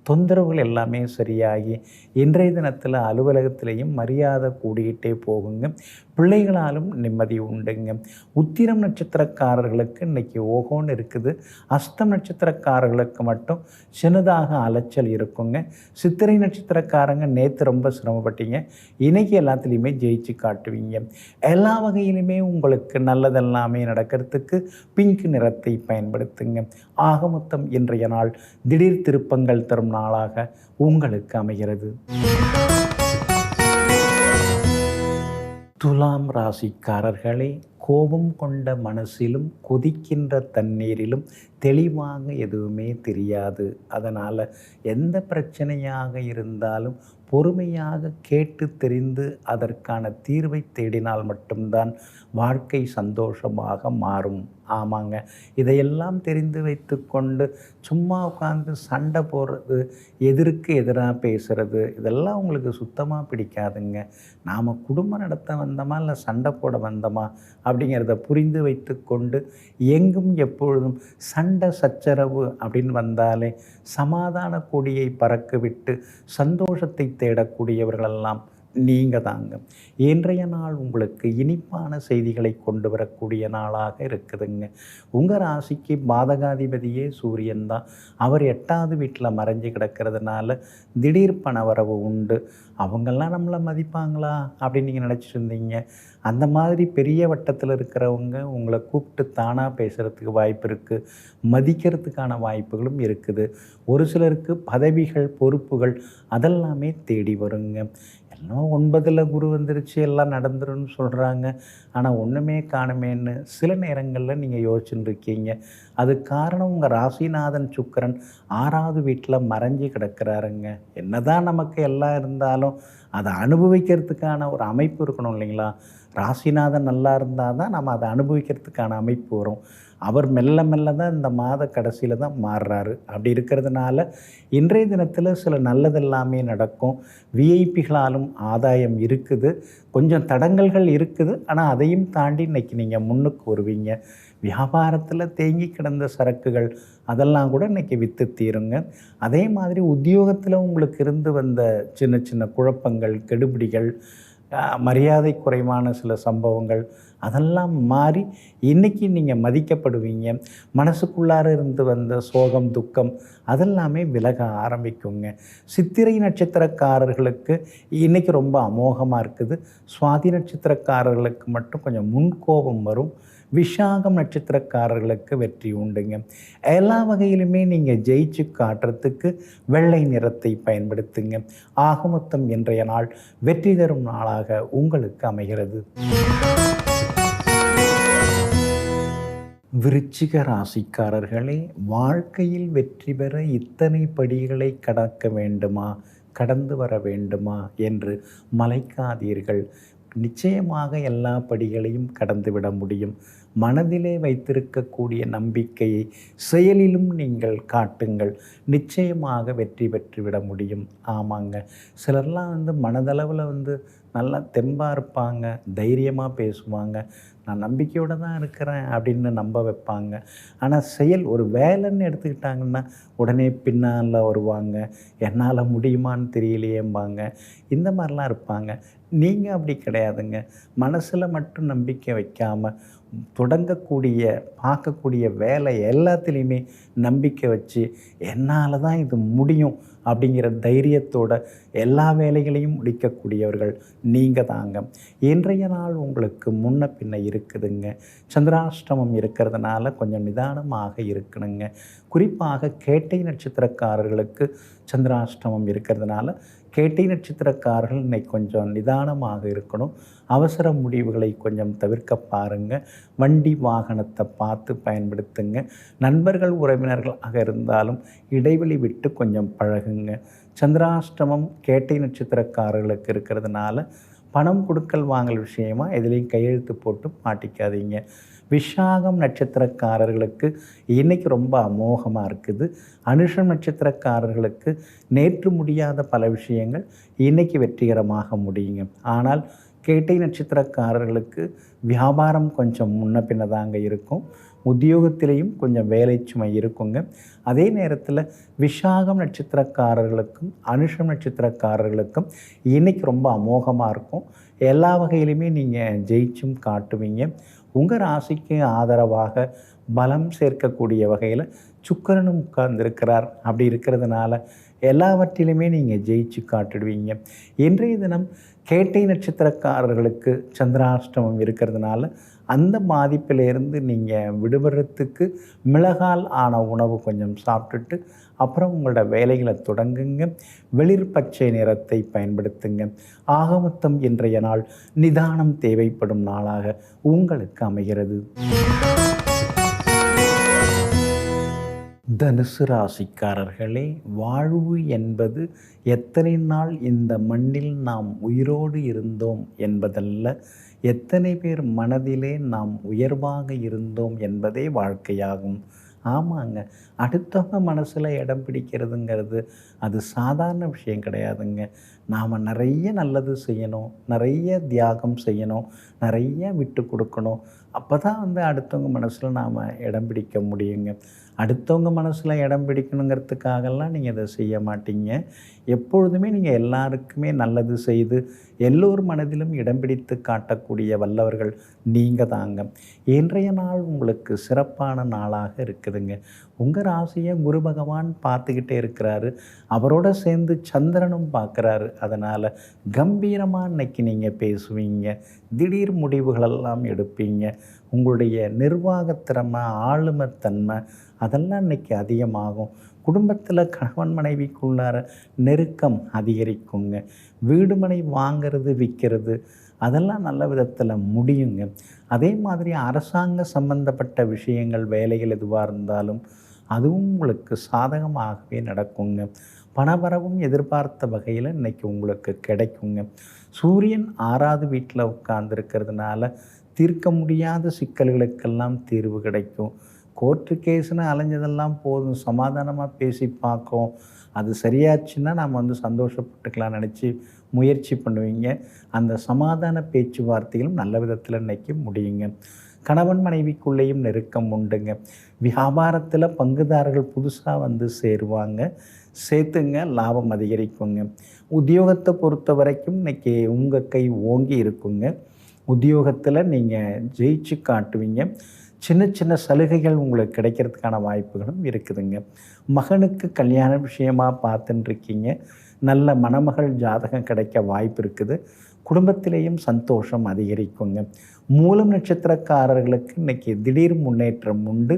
தொந்தரவுகள் எல்லாமே சரியாகி இன்றைய தினத்தில் அலுவலகத்திலையும் மரியாதை கூடிக்கிட்டே போகுங்க. பிள்ளைகளாலும் நிம்மதி உண்டுங்க. உத்திரம் நட்சத்திரக்காரர்களுக்கு இன்றைக்கி ஓகோன்னு இருக்குது. அஸ்தம் நட்சத்திரக்காரர்களுக்கு மட்டும் சின்னதாக அலைச்சல் இருக்குங்க. சித்திரை நட்சத்திரக்காரங்க நேற்று ரொம்ப சிரமப்பட்டீங்க. இன்றைக்கி எல்லாத்துலேயுமே ஜெயிச்சு காட்டுவீங்க. எல்லா வகையிலுமே உங்களுக்கு நல்லதெல்லாமே நடக்கிறதுக்கு பிங்க் நிறத்தை பயன்படுத்துங்க. ஆக மொத்தம் இன்றைய நாள் திடீர் திருப்பங்கள் தரும் நாளாக உங்களுக்கு அமைகிறது. துலாம் ராசிக்காரர்களே, கோபம் கொண்ட மனசிலும் கொதிக்கின்ற தண்ணீரிலும் தெளிவாக எதுவுமே தெரியாது. அதனால் எந்த பிரச்சனையாக இருந்தாலும் பொறுமையாக கேட்டு தெரிந்து அதற்கான தீர்வை தேடினால் மட்டும்தான் வாழ்க்கை சந்தோஷமாக மாறும். ஆமாங்க, இதையெல்லாம் தெரிந்து வைத்து கொண்டு சும்மா உட்காந்து சண்டை போடுறது, எதிர்க்கு எதிராக பேசுகிறது, இதெல்லாம் உங்களுக்கு சுத்தமாக பிடிக்காதுங்க. நாம் குடும்பம் நடத்த வந்தோமா இல்லை சண்டை போட வந்தோமா அப்படிங்கிறத புரிந்து வைத்து கொண்டு எங்கும் எப்பொழுதும் சண்டை சச்சரவு அப்படின்னு வந்தாலே சமாதான கொடியை பறக்க விட்டு சந்தோஷத்தை தேடக்கூடியவர்களெல்லாம் நீங்கள் தாங்க. இன்றைய நாள் உங்களுக்கு இனிப்பான செய்திகளை கொண்டு வரக்கூடிய நாளாக இருக்குதுங்க. உங்கள் ராசிக்கு பாதகாதிபதியே சூரியன் தான். அவர் 8வது வீட்டில் மறைஞ்சு கிடக்கிறதுனால திடீர் பணவரவு உண்டு. அவங்கெல்லாம் நம்மளை மதிப்பாங்களா அப்படின்னு நீங்கள் நினச்சிட்டு இருந்தீங்க. அந்த மாதிரி பெரிய வட்டத்தில் இருக்கிறவங்க உங்களை கூப்பிட்டு தானாக பேசுகிறதுக்கு வாய்ப்பு இருக்குது. மதிக்கிறதுக்கான வாய்ப்புகளும் இருக்குது. ஒரு சிலருக்கு பதவிகள் பொறுப்புகள் அதெல்லாமே தேடி வருங்க. எல்லாம் 9ல் குரு வந்துருச்சு, எல்லாம் நடந்துரும்னு சொல்கிறாங்க. ஆனால் ஒன்றுமே காணுமேன்னு சில நேரங்களில் நீங்கள் யோசிச்சுட்டு இருக்கீங்க. அதுக்கு காரணம் உங்கள் ராசிநாதன் சுக்கிரன் 6வது வீட்டில் மறைஞ்சு கிடக்கிறாருங்க. என்னதான் நமக்கு எல்லாம் இருந்தாலும் அதை அனுபவிக்கிறதுக்கான ஒரு அமைப்பு இருக்கணும் இல்லைங்களா? ராசிநாதன் நல்லா இருந்தால் தான் நம்ம அதை அனுபவிக்கிறதுக்கான அமைப்பு வரும். அவர் மெல்ல மெல்ல தான் இந்த மாத கடைசியில் தான் மாறுறாரு. அப்படி இருக்கிறதுனால இன்றைய தினத்தில் சில நல்லது எல்லாமே நடக்கும். விஐபிகளாலும் ஆதாயம் இருக்குது. கொஞ்சம் தடங்கல்கள் இருக்குது. ஆனால் அதையும் தாண்டி இன்றைக்கி நீங்கள் முன்னுக்கு வருவீங்க. வியாபாரத்தில் தேங்கி கிடந்த சரக்குகள் அதெல்லாம் கூட இன்றைக்கி விற்று தீருங்க. அதே மாதிரி உத்தியோகத்தில் உங்களுக்கு இருந்து வந்த சின்ன சின்ன குழப்பங்கள், கெடுபிடிகள், மரியாதை குறைவான சில சம்பவங்கள் அதெல்லாம் மாறி இன்றைக்கி நீங்கள் மதிக்கப்படுவீங்க. மனசுக்குள்ளார இருந்து வந்த சோகம், துக்கம் அதெல்லாமே விலக ஆரம்பிக்குங்க. சித்திரை நட்சத்திரக்காரர்களுக்கு இன்றைக்கி ரொம்ப அமோகமாக இருக்குது. சுவாதி நட்சத்திரக்காரர்களுக்கு மட்டும் கொஞ்சம் முன்கோபம் வரும். விஷாகம் நட்சத்திரக்காரர்களுக்கு வெற்றி உண்டுங்க. எல்லா வகையிலுமே நீங்கள் ஜெயிச்சு காட்டுறதுக்கு வெள்ளை நிறத்தை பயன்படுத்துங்க. ஆக மொத்தம் இன்றைய நாள் வெற்றி தரும் நாளாக உங்களுக்கு அமைகிறது. விருச்சிக ராசிக்காரர்களே, வாழ்க்கையில் வெற்றி பெற இத்தனை படிகளை கடக்க வேண்டுமா, கடந்து வர வேண்டுமா என்று மலைக்காதீர்கள். நிச்சயமாக எல்லா படிகளையும் கடந்துவிட முடியும். மனதிலே வைத்திருக்கக்கூடிய நம்பிக்கையை செயலிலும் நீங்கள் காட்டுங்கள். நிச்சயமாக வெற்றி பெற்றுவிட முடியும். ஆமாங்க, சிலர்லாம் மனதளவில் நல்லா தெம்பாக இருப்பாங்க, தைரியமாக பேசுவாங்க, நான் நம்பிக்கையோடு தான் இருக்கிறேன் அப்படின்னு நம்ப வைப்பாங்க. ஆனால் செயல் ஒரு வேலைன்னு எடுத்துக்கிட்டாங்கன்னா உடனே பின்னால் வருவாங்க, என்னால் முடியுமான்னு தெரியலையேம்பாங்க. இந்த மாதிரிலாம் இருப்பாங்க. நீங்கள் அப்படி கிடையாதுங்க. மனசில் மட்டும் நம்பிக்கை வைக்காமல் தொடங்கக்கூடிய பார்க்கக்கூடிய வேலை எல்லாத்துலேயுமே நம்பிக்கை வச்சு என்னால் தான் இது முடியும் அப்படிங்கிற தைரியத்தோட எல்லா வேலைகளையும் முடிக்கக்கூடியவர்கள் நீங்கள் தாங்க. இன்றைய நாள் உங்களுக்கு முன்ன பின்ன இருக்குதுங்க. சந்திராஷ்டமம் இருக்கிறதுனால கொஞ்சம் நிதானமாக இருக்கணுங்க. குறிப்பாக கேட்டை நட்சத்திரக்காரர்களுக்கு சந்திராஷ்டமம் இருக்கிறதுனால கேட்டை நட்சத்திரக்காரர்கள் இன்னைக்கு கொஞ்சம் நிதானமாக இருக்கணும். அவசர முடிவுகளை கொஞ்சம் தவிர்க்க பாருங்கள். வண்டி வாகனத்தை பார்த்து பயன்படுத்துங்க. நண்பர்கள் உறவினர்களாக இருந்தாலும் இடைவெளி விட்டு கொஞ்சம் பழகுங்க. சந்திராஷ்டமம் கேட்டை நட்சத்திரக்காரர்களுக்கு இருக்கிறதுனால பணம் கொடுக்கல் வாங்கல் விஷயமாக எதுலேயும் கையெழுத்து போட்டு மாட்டிக்காதீங்க. விஷாகம் நட்சத்திரக்காரர்களுக்கு இன்றைக்கி ரொம்ப அமோகமாக இருக்குது. அனுஷம் நட்சத்திரக்காரர்களுக்கு நேற்று முடியாத பல விஷயங்கள் இன்றைக்கி வெற்றிகரமாக முடியுங்க. ஆனால் கேட்டை நட்சத்திரக்காரர்களுக்கு வியாபாரம் கொஞ்சம் முன்ன பின்ன தாங்க இருக்கும். உத்தியோகத்திலையும் கொஞ்சம் வேலை சுமை இருக்குங்க. அதே நேரத்தில் விஷாகம் நட்சத்திரக்காரர்களுக்கும் அனுஷம் நட்சத்திரக்காரர்களுக்கும் இன்றைக்கி ரொம்ப அமோகமாக இருக்கும். எல்லா வகையிலுமே நீங்கள் ஜெயிச்சும் காட்டுவீங்க. உங்கள் ராசிக்கு ஆதரவாக பலம் சேர்க்கக்கூடிய வகையில் சுக்கிரனும் உட்கார்ந்திருக்கிறார். அப்படி இருக்கிறதுனால எல்லாவற்றிலுமே நீங்கள் ஜெயிச்சு காட்டிடுவீங்க. இன்றைய தினம் கேட்டை நட்சத்திரக்காரர்களுக்கு சந்திராஷ்டமம் இருக்கிறதுனால அந்த பாதிப்பிலேருந்து நீங்கள் விடுபடுறதுக்கு மிளகால் ஆன உணவு கொஞ்சம் சாப்பிட்டுட்டு அப்புறம் உங்களோட வேலைகளை தொடங்குங்க. வெளிர் பச்சை நிறத்தை பயன்படுத்துங்க. ஆகமொத்தம் இன்றைய நாள் நிதானம் தேவைப்படும் நாளாக உங்களுக்கு அமைகிறது. தனுசு ராசிக்காரர்களே, வாழ்வு என்பது எத்தனை நாள் இந்த மண்ணில் நாம் உயிரோடு இருந்தோம் என்பதல்ல, எத்தனை பேர் மனதிலே நாம் உயர்வாக இருந்தோம் என்பதே வாழ்க்கையாகும். ஆமாங்க, அடுத்தவங்க மனசில் இடம் பிடிக்கிறதுங்கிறது அது சாதாரண விஷயம் கிடையாதுங்க. நாம் நிறைய நல்லது செய்யணும், நிறைய தியாகம் செய்யணும், நிறைய விட்டு கொடுக்கணும். அப்போ தான் அடுத்தவங்க மனசில் நாம் இடம் பிடிக்க முடியுங்க. அடுத்தவங்க மனசில் இடம் பிடிக்கணுங்கிறதுக்காகலாம் நீங்கள் இதை செய்ய மாட்டீங்க. எப்பொழுதுமே நீங்கள் எல்லாருக்குமே நல்லது செய்து எல்லோர் மனதிலும் இடம் பிடித்து காட்டக்கூடிய வல்லவர்கள் நீங்கள் தாங்க. இன்றைய நாள் உங்களுக்கு சிறப்பான நாளாக இருக்குதுங்க. உங்கள் ராசியை குரு பகவான் பார்த்துக்கிட்டே இருக்கிறாரு. அவரோட சேர்ந்து சந்திரனும் பார்க்குறாரு. அதனால் கம்பீரமாக இன்னைக்கு நீங்கள் பேசுவீங்க. திடீர் முடிவுகளெல்லாம் எடுப்பீங்க. உங்களுடைய நிர்வாகத்திறமை, ஆளுமைத்தன்மை அதெல்லாம் இன்றைக்கி அதிகமாகும். குடும்பத்தில் கணவன் மனைவிக்குள்ளார நெருக்கம் அதிகரிக்குங்க. வீடு மனை வாங்கிறது விற்கிறது அதெல்லாம் நல்ல விதத்தில் முடியுங்க. அதே மாதிரி அரசாங்க சம்பந்தப்பட்ட விஷயங்கள் வேலைகள் எதுவாக இருந்தாலும் அதுவும் உங்களுக்கு சாதகமாகவே நடக்குங்க. பணவரவும் எதிர்பார்த்த வகையில் இன்றைக்கி உங்களுக்கு கிடைக்குங்க. சூரியன் 6வது வீட்டில் உட்கார்ந்துருக்கிறதுனால தீர்க்க முடியாத சிக்கல்களுக்கெல்லாம் தீர்வு கிடைக்கும். கோர்ட்டு கேஸுன்னு அலைஞ்சதெல்லாம் போதும், சமாதானமாக பேசி பார்க்கும், அது சரியாச்சுன்னா நாம் சந்தோஷப்பட்டுக்கலாம் நினச்சி முயற்சி பண்ணுவீங்க. அந்த சமாதான பேச்சுவார்த்தைகளும் நல்ல விதத்தில் இன்றைக்கி முடியுங்க. கணவன் மனைவிக்குள்ளேயும் நெருக்கம் உண்டுங்க. வியாபாரத்தில் பங்குதாரர்கள் புதுசாக சேருவாங்க, சேர்த்துங்க, லாபம் அதிகரிக்குங்க. உத்தியோகத்தை பொறுத்த வரைக்கும் இன்றைக்கி உங்கள் கை ஓங்கி இருக்குங்க. உத்தியோகத்தில் நீங்கள் ஜெயிச்சு காட்டுவீங்க. சின்ன சின்ன சலுகைகள் உங்களுக்கு கிடைக்கிறதுக்கான வாய்ப்புகளும் இருக்குதுங்க. மகனுக்கு கல்யாண விஷயமாக பார்த்துட்டுருக்கீங்க, நல்ல மணமகள் ஜாதகம் கிடைக்க வாய்ப்பு இருக்குது. குடும்பத்திலேயும் சந்தோஷம் அதிகரிக்குங்க. மூலம் நட்சத்திரக்காரர்களுக்கு இன்றைக்கி திடீர் முன்னேற்றம் உண்டு.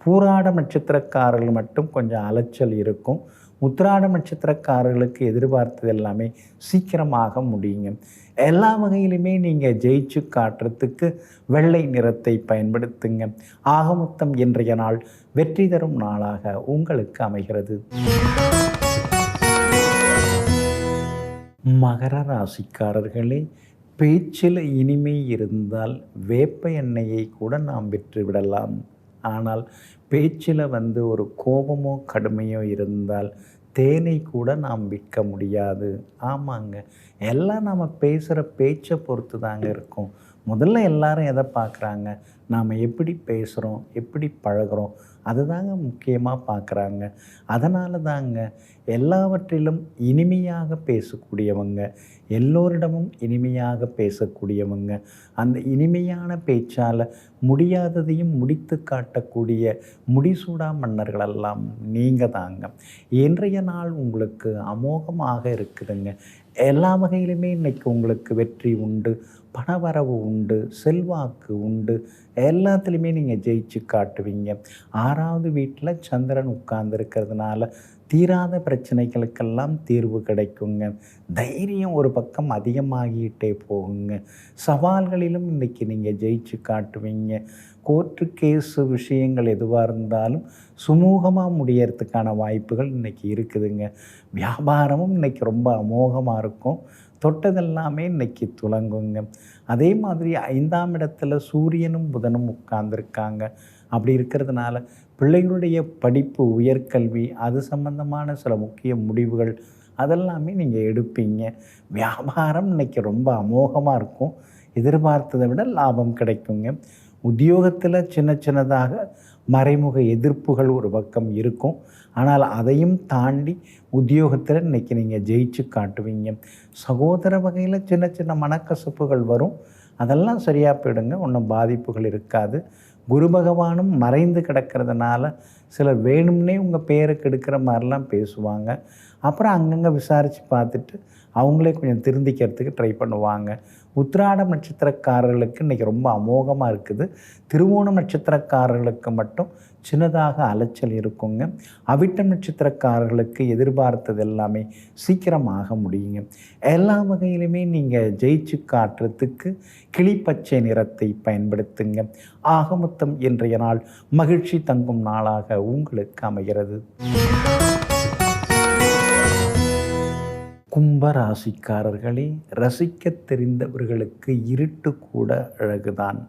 பூராடம் நட்சத்திரக்காரர்கள் மட்டும் கொஞ்சம் அலைச்சல் இருக்கும். உத்திராடம் நட்சத்திரக்காரர்களுக்கு எதிர்பார்த்தது எல்லாமே சீக்கிரமாக முடியுங்க. எல்லா வகையிலுமே நீங்கள் ஜெயிச்சு காட்டுறதுக்கு வெள்ளை நிறத்தை பயன்படுத்துங்க. ஆக மொத்தம் இன்றைய நாள் வெற்றி தரும் நாளாக உங்களுக்கு அமைகிறது. மகர ராசிக்காரர்களே, பேச்சில் இனிமை இருந்தால் வேப்ப எண்ணெயை கூட நாம் விற்றுவிடலாம். ஆனால் பேச்சில் ஒரு கோபமோ கடுமையோ இருந்தால் தேனை கூட நாம் விற்க முடியாது. ஆமாங்க, எல்லாம் நம்ம பேசுகிற பேச்சை பொறுத்து தாங்க இருக்கும். முதல்ல எல்லாரும் எதை பார்க்குறாங்க, நாம் எப்படி பேசுகிறோம், எப்படி பழகிறோம், அதுதாங்க முக்கியமாக பார்க்குறாங்க. அதனால தாங்க எல்லாவற்றிலும் இனிமையாக பேசக்கூடியவங்க, எல்லோரிடமும் இனிமையாக பேசக்கூடியவங்க, அந்த இனிமையான பேச்சால் முடியாததையும் முடித்து காட்டக்கூடிய முடிசூடா மன்னர்களெல்லாம் நீங்கள் தாங்க. இன்றைய நாள் உங்களுக்கு அமோகமாக இருக்குதுங்க. எல்லா வகையிலுமே இன்றைக்கி உங்களுக்கு வெற்றி உண்டு, பணவரவு உண்டு, செல்வாக்கு உண்டு, எல்லாத்துலேயுமே நீங்கள் ஜெயிச்சு காட்டுவீங்க. 6வது வீட்டில் சந்திரன் உட்கார்ந்துருக்கிறதுனால தீராத பிரச்சனைகளுக்கெல்லாம் தீர்வு கிடைக்குங்க. தைரியம் ஒரு பக்கம் அதிகமாகிட்டே போகுங்க. சவால்களிலும் இன்றைக்கி நீங்கள் ஜெயிச்சு காட்டுவீங்க. கோர்ட்டு கேஸு விஷயங்கள் எதுவாக இருந்தாலும் சுமூகமாக முடியறதுக்கான வாய்ப்புகள் இன்றைக்கி இருக்குதுங்க. வியாபாரமும் இன்றைக்கி ரொம்ப அமோகமாக இருக்கும். தொட்டதெல்லாமே இன்றைக்கி துலங்குங்க. அதே மாதிரி 5ஆம் இடத்துல சூரியனும் புதனும் உட்கார்ந்துருக்காங்க. அப்படி இருக்கிறதுனால பிள்ளைகளுடைய படிப்பு, உயர்கல்வி, அது சம்பந்தமான சில முக்கிய முடிவுகள் அதெல்லாமே நீங்கள் எடுப்பீங்க. வியாபாரம் இன்றைக்கி ரொம்ப அமோகமாக இருக்கும். எதிர்பார்த்ததை விட லாபம் கிடைக்குங்க. உத்தியோகத்தில் சின்ன சின்னதாக மறைமுக எதிர்ப்புகள் ஒரு பக்கம் இருக்கும். ஆனால் அதையும் தாண்டி உத்தியோகத்தில் இன்றைக்கி நீங்கள் ஜெயிச்சு காட்டுவீங்க. சகோதர வகையில் சின்ன சின்ன மனக்கசப்புகள் வரும், அதெல்லாம் சரியாக போயிடுங்க, ஒன்றும் பாதிப்புகள் இருக்காது. குரு பகவானும் மறைந்து கிடக்கிறதுனால சிலர் வேணும்னே உங்கள் பேரை கெடுக்கிற மாதிரிலாம் பேசுவாங்க. அப்புறம் அங்கங்கே விசாரித்து பார்த்துட்டு அவங்களே கொஞ்சம் திருந்திக்கிறதுக்கு ட்ரை பண்ணுவாங்க. உத்திராடம் நட்சத்திரக்காரர்களுக்கு இன்றைக்கி ரொம்ப அமோகமாக இருக்குது. திருவோணம் நட்சத்திரக்காரர்களுக்கு மட்டும் சின்னதாக அலைச்சல் இருக்குங்க. அவிட்டம் நட்சத்திரக்காரர்களுக்கு எதிர்பார்த்தது எல்லாமே சீக்கிரமாக முடியுங்க. எல்லா வகையிலுமே நீங்கள் ஜெயிச்சு காட்டுறதுக்கு கிளிப்பச்சை நிறத்தை பயன்படுத்துங்க. ஆக மொத்தம் இன்றைய நாள் மகிழ்ச்சி தங்கும் நாளாக உங்களுக்கு அமைகிறது. கும்பராசிக்காரர்களே, ரசிக்க தெரிந்தவர்களுக்கு இருட்டு கூட அழகுதான்,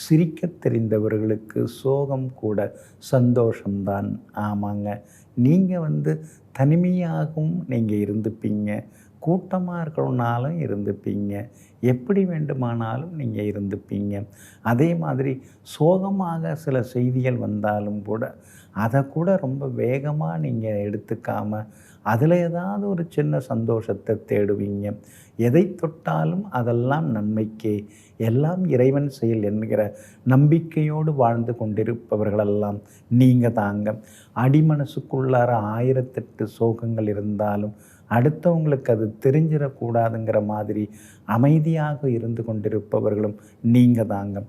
சிரிக்க தெரிந்தவர்களுக்கு சோகம் கூட சந்தோஷம்தான். ஆமாங்க, நீங்கள் தனிமையாகவும் நீங்கள் இருந்துப்பீங்க, கூட்டமாக இருக்கணுன்னாலும் இருந்துப்பீங்க, எப்படி வேண்டுமானாலும் நீங்கள் இருந்துப்பீங்க. அதே மாதிரி சோகமாக சில செய்திகள் வந்தாலும் கூட அதை கூட ரொம்ப வேகமாக நீங்கள் எடுத்துக்காமல் அதில் ஏதாவது ஒரு சின்ன சந்தோஷத்தை தேடுவீங்க. எதை தொட்டாலும் அதெல்லாம் நன்மைக்கே, எல்லாம் இறைவன் செயல் என்கிற நம்பிக்கையோடு வாழ்ந்து கொண்டிருப்பவர்களெல்லாம் நீங்கள் தாங்க. அடிமனசுக்குள்ளார 1008 சோகங்கள் இருந்தாலும் அடுத்தவங்களுக்கு அது தெரிஞ்சிடக்கூடாதுங்கிற மாதிரி அமைதியாக இருந்து கொண்டிருப்பவர்களும் நீங்கள் தாங்க.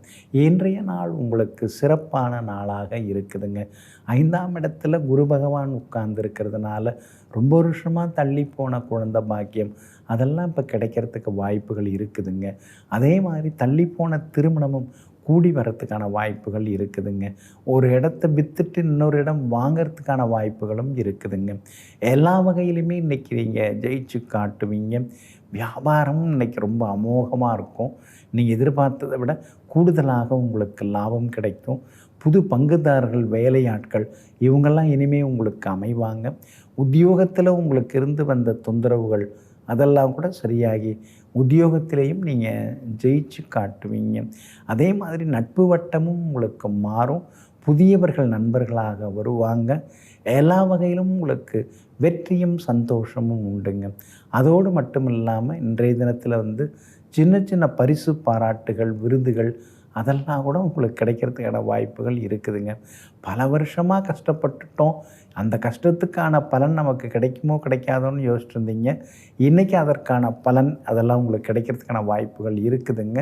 இன்றைய நாள் உங்களுக்கு சிறப்பான நாளாக இருக்குதுங்க. 5ஆம் இடத்துல குரு பகவான் உட்கார்ந்துருக்கிறதுனால ரொம்ப வருஷமாக தள்ளி போன குழந்தை பாக்கியம் அதெல்லாம் இப்போ கிடைக்கிறதுக்கு வாய்ப்புகள் இருக்குதுங்க. அதே மாதிரி தள்ளி போன திருமணமும் கூடி வரத்துக்கான வாய்ப்புகள் இருக்குதுங்க. ஒரு இடத்த விற்றுட்டு இன்னொரு இடம் வாங்கிறதுக்கான வாய்ப்புகளும் இருக்குதுங்க. எல்லா வகையிலுமே இன்றைக்கி நீங்கள் ஜெயிச்சு காட்டுவீங்க. வியாபாரம் இன்றைக்கி ரொம்ப அமோகமாக இருக்கும். நீங்கள் எதிர்பார்த்ததை விட கூடுதலாக உங்களுக்கு லாபம் கிடைக்கும். புது பங்குதாரர்கள், வேலையாட்கள் இவங்கெல்லாம் இனிமேல் உங்களுக்கு அமைவாங்க. உத்தியோகத்தில் உங்களுக்கு இருந்து வந்த தொந்தரவுகள் அதெல்லாம் கூட சரியாகி உத்தியோகத்திலையும் நீங்கள் ஜெயிச்சு காட்டுவீங்க. அதே மாதிரி நட்பு வட்டமும் உங்களுக்கு மாறும். புதியவர்கள் நண்பர்களாக வருவாங்க. எல்லா வகையிலும் உங்களுக்கு வெற்றியும் சந்தோஷமும் உண்டுங்க. அதோடு மட்டும் இல்லாமல் இன்றைய தினத்தில் சின்ன சின்ன பரிசு பாராட்டுகள், விருதுகள் அதெல்லாம் கூட உங்களுக்கு கிடைக்கிறதுக்கான வாய்ப்புகள் இருக்குதுங்க. பல வருஷமாக கஷ்டப்பட்டுட்டோம், அந்த கஷ்டத்துக்கான பலன் நமக்கு கிடைக்குமோ கிடைக்காதோன்னு யோசிச்சுட்டு இருந்தீங்க. இன்றைக்கி அதற்கான பலன் அதெல்லாம் உங்களுக்கு கிடைக்கிறதுக்கான வாய்ப்புகள் இருக்குதுங்க.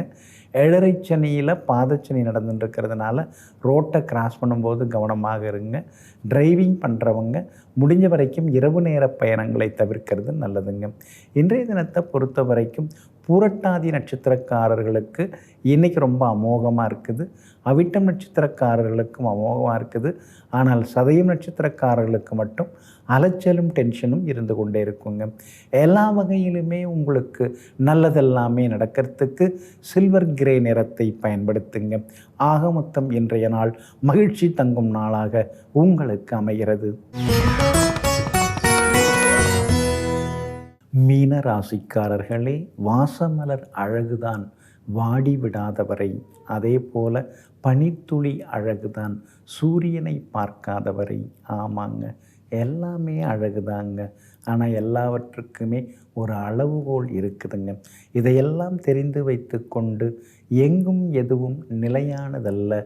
7.5 சனியில் பாதச்சனி நடந்துட்டுருக்கிறதுனால ரோட்டை கிராஸ் பண்ணும்போது கவனமாக இருங்க. டிரைவிங் பண்ணுறவங்க முடிஞ்ச வரைக்கும் இரவு நேர பயணங்களை தவிர்க்கிறது நல்லதுங்க. இன்றைய தினத்தை பொறுத்த வரைக்கும் பூரட்டாதி நட்சத்திரக்காரர்களுக்கு இன்றைக்கி ரொம்ப அமோகமாக இருக்குது. அவிட்டம் நட்சத்திரக்காரர்களுக்கும் அமோகமாக இருக்குது. ஆனால் சதயம் நட்சத்திரக்காரர்களுக்கு மட்டும் அலைச்சலும் டென்ஷனும் இருந்து கொண்டே இருக்குங்க. எல்லா வகையிலுமே உங்களுக்கு நல்லதெல்லாமே நடக்கிறதுக்கு சில்வர் கிரே நிறத்தை பயன்படுத்துங்க. ஆக மொத்தம் இன்றைய நாள் மகிழ்ச்சி தங்கும் நாளாக உங்களுக்கு அமைகிறது. மீன ராசிக்காரர்களே, வாசமலர் அழகுதான் வாடி விடாதவரை, அதே போல பனித்துளி அழகுதான் சூரியனை பார்க்காதவரை. ஆமாங்க, எல்லாமே அழகுதாங்க. ஆனால் எல்லாவற்றுக்குமே ஒரு அளவுகோல் இருக்குதுங்க. இதையெல்லாம் தெரிந்து வைத்து கொண்டு எங்கும் எதுவும் நிலையானதல்ல.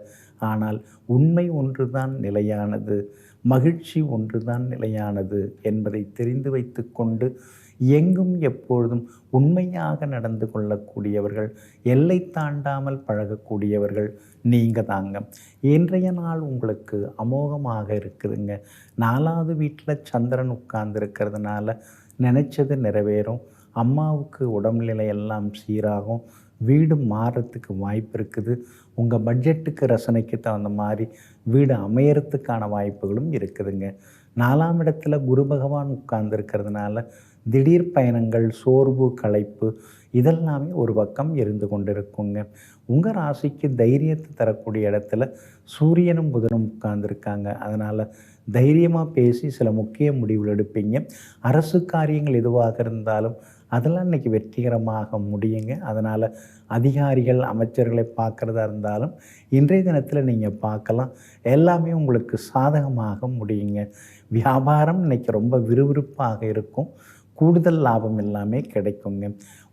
ஆனால் உண்மை ஒன்றுதான் நிலையானது, மகிழ்ச்சி ஒன்றுதான் நிலையானது என்பதை தெரிந்து வைத்து கொண்டு எங்கும் எப்பொழுதும் உண்மையாக நடந்து கொள்ளக்கூடியவர்கள், எல்லை தாண்டாமல் பழகக்கூடியவர்கள் நீங்கள் தாங்க. இன்றைய நாள் உங்களுக்கு அமோகமாக இருக்குதுங்க. 4வது வீட்டில் சந்திரன் உட்கார்ந்துருக்கிறதுனால நினச்சது நிறைவேறும். அம்மாவுக்கு உடல்நிலை எல்லாம் சீராகும். வீடு மாறுறதுக்கு வாய்ப்பு இருக்குது. உங்கள் பட்ஜெட்டுக்கு ரசனைக்கு தகுந்த மாதிரி வீடு அமையறதுக்கான வாய்ப்புகளும் இருக்குதுங்க. 4ஆம் இடத்துல குரு பகவான் உட்கார்ந்துருக்கிறதுனால திடீர் பயணங்கள், சோர்வு, களைப்பு இதெல்லாமே ஒரு பக்கம் இருந்து கொண்டிருக்குங்க. உங்கள் ராசிக்கு தைரியத்தை தரக்கூடிய இடத்துல சூரியனும் புதனும் உட்கார்ந்துருக்காங்க. அதனால் தைரியமாக பேசி சில முக்கிய முடிவுகள் எடுப்பீங்க. அரசு காரியங்கள் எதுவாக இருந்தாலும் அதெல்லாம் இன்றைக்கி வெற்றிகரமாக முடியுங்க. அதனால் அதிகாரிகள், அமைச்சர்களை பார்க்குறதா இருந்தாலும் இன்றைய தினத்தில் நீங்கள் பார்க்கலாம். எல்லாமே உங்களுக்கு சாதகமாக முடியுங்க. வியாபாரம் இன்றைக்கி ரொம்ப விறுவிறுப்பாக இருக்கும். கூடுதல் லாபம் எல்லாமே கிடைக்குங்க.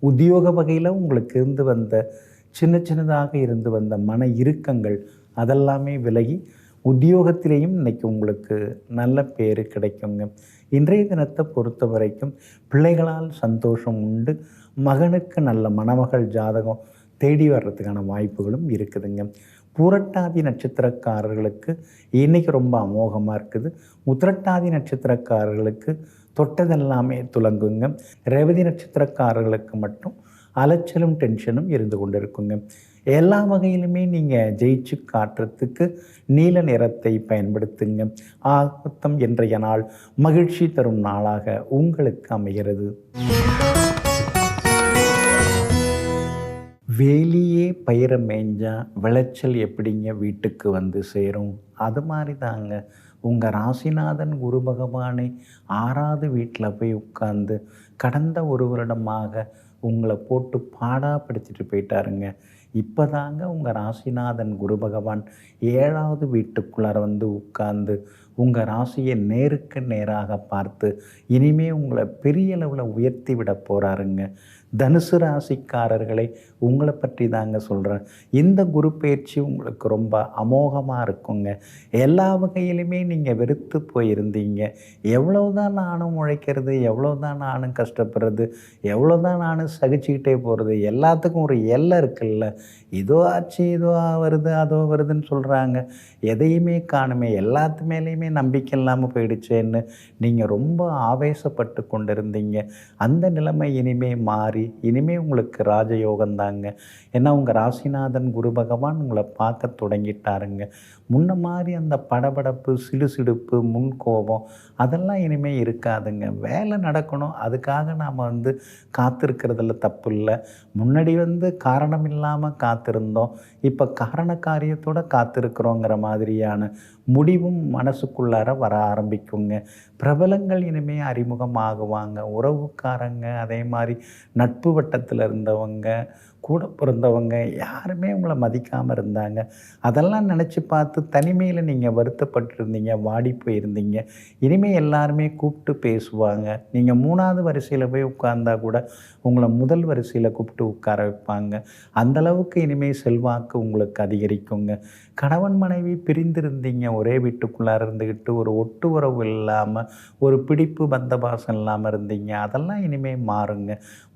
உத்தியோக வகையில் உங்களுக்கு இருந்து வந்த சின்னதாக இருந்து வந்த மன இறுக்கங்கள் அதெல்லாமே விலகி உத்தியோகத்திலேயும் இன்றைக்கி உங்களுக்கு நல்ல பேர் கிடைக்குங்க. இன்றைய தினத்தை பொறுத்த வரைக்கும் பிள்ளைகளால் சந்தோஷம் உண்டு. மகனுக்கு நல்ல மணமகள் ஜாதகம் தேடி வர்றதுக்கான வாய்ப்புகளும் இருக்குதுங்க. பூரட்டாதி நட்சத்திரக்காரர்களுக்கு இன்றைக்கி ரொம்ப அமோகமாக இருக்குது. உத்திரட்டாதி நட்சத்திரக்காரர்களுக்கு தொட்டதெல்லாமே துலங்குங்க. ரேவதி நட்சத்திரக்காரர்களுக்கு மட்டும் அலைச்சலும் டென்ஷனும் இருந்து கொண்டு இருக்குங்க. எல்லா வகையிலுமே நீங்கள் ஜெயிச்சு காட்டுறதுக்கு நீல நிறத்தை பயன்படுத்துங்க. ஆகத்தம் இன்றைய நாள் மகிழ்ச்சி தரும் நாளாக உங்களுக்கு அமைகிறது. வேலியே பயிரை மேய்ஞ்சா விளைச்சல் எப்படிங்க வீட்டுக்கு வந்து சேரும்? அது மாதிரி தாங்க உங்கள் ராசிநாதன் குரு பகவானை 6வது வீட்டில் போய் உட்கார்ந்து கடந்த ஒரு வருடமாக உங்களை போட்டு பாடாப்படுத்திட்டு போயிட்டாருங்க. இப்போ தாங்க உங்கள் ராசிநாதன் குரு பகவான் 7வது வீட்டுக்குள்ளார வந்து உட்கார்ந்து உங்கள் ராசியை நேருக்கு நேராக பார்த்து இனிமேல் உங்களை பெரிய அளவில் உயர்த்தி விட போகிறாருங்க. தனுசு ராசிக்காரர்களை உங்களை பற்றி தாங்க சொல்கிறேன். இந்த குரு பயிற்சி உங்களுக்கு ரொம்ப அமோகமாக இருக்குங்க. எல்லா வகையிலுமே நீங்கள் வெறுத்து போயிருந்தீங்க. எவ்வளோதான் நானும் உழைக்கிறது, எவ்வளோதான் நானும் கஷ்டப்படுறது, எவ்வளோதான் நானும் சகிச்சுக்கிட்டே போகிறது, எல்லாத்துக்கும் ஒரு எல்லை இருக்குல்ல. இதோ ஆச்சு, இதோ வருது, அதோ வருதுன்னு சொல்கிறாங்க. எதையுமே காணுமே, எல்லாத்து மேலேயுமே நம்பிக்கை இல்லாமல் போயிடுச்சேன்னு நீங்கள் ரொம்ப ஆவேசப்பட்டு கொண்டு இருந்தீங்க. அந்த நிலைமை இனிமே மாறி இனிமே உங்களுக்கு ராஜயோகம்தாங்க. ஏன்னா உங்கள் ராசிநாதன் குரு பகவான் உங்களை பார்க்க தொடங்கிட்டாருங்க. முன்ன மாதிரி அந்த படபடப்பு, சிடுசிடுப்பு, முன்கோபம் அதெல்லாம் இனிமேல் இருக்காதுங்க. வேலை நடக்கணும், அதுக்காக நாம் காத்திருக்கிறதுல தப்பு இல்லை. முன்னாடி காரணம் இல்லாமல் காத்திருந்தோம், இப்போ காரண காரியத்தோடு காத்திருக்கிறோங்கிற மாதிரியான முடிவும் மனசுக்குள்ளார வர ஆரம்பிக்குங்க. பிரபலங்கள் இனிமேல் அறிமுகமாகுவாங்க. உறவுக்காரங்க, அதே மாதிரி நட்பு வட்டத்தில் இருந்தவங்க, கூட பிறந்தவங்க யாருமே உங்களை மதிக்காமல் இருந்தாங்க. அதெல்லாம் நினச்சி பார்த்து தனிமையில் நீங்கள் வருத்தப்பட்டுருந்தீங்க, வாடி போயிருந்தீங்க. இனிமேல் எல்லாருமே கூப்பிட்டு பேசுவாங்க. நீங்கள் 3வது வரிசையில் போய் உட்கார்ந்தா கூட உங்களை முதல் வரிசையில் கூப்பிட்டு உட்கார வைப்பாங்க. அந்தளவுக்கு இனிமேல் செல்வாக்கு உங்களுக்கு அதிகரிக்குங்க. கணவன் மனைவி பிரிந்திருந்தீங்க, ஒரே வீட்டுக்குள்ளார இருந்துக்கிட்டு ஒரு ஒட்டு உறவு இல்லாமல், ஒரு பிடிப்பு பந்தபாசம் இல்லாமல் இருந்தீங்க. அதெல்லாம் இனிமேல் மாறுங்க.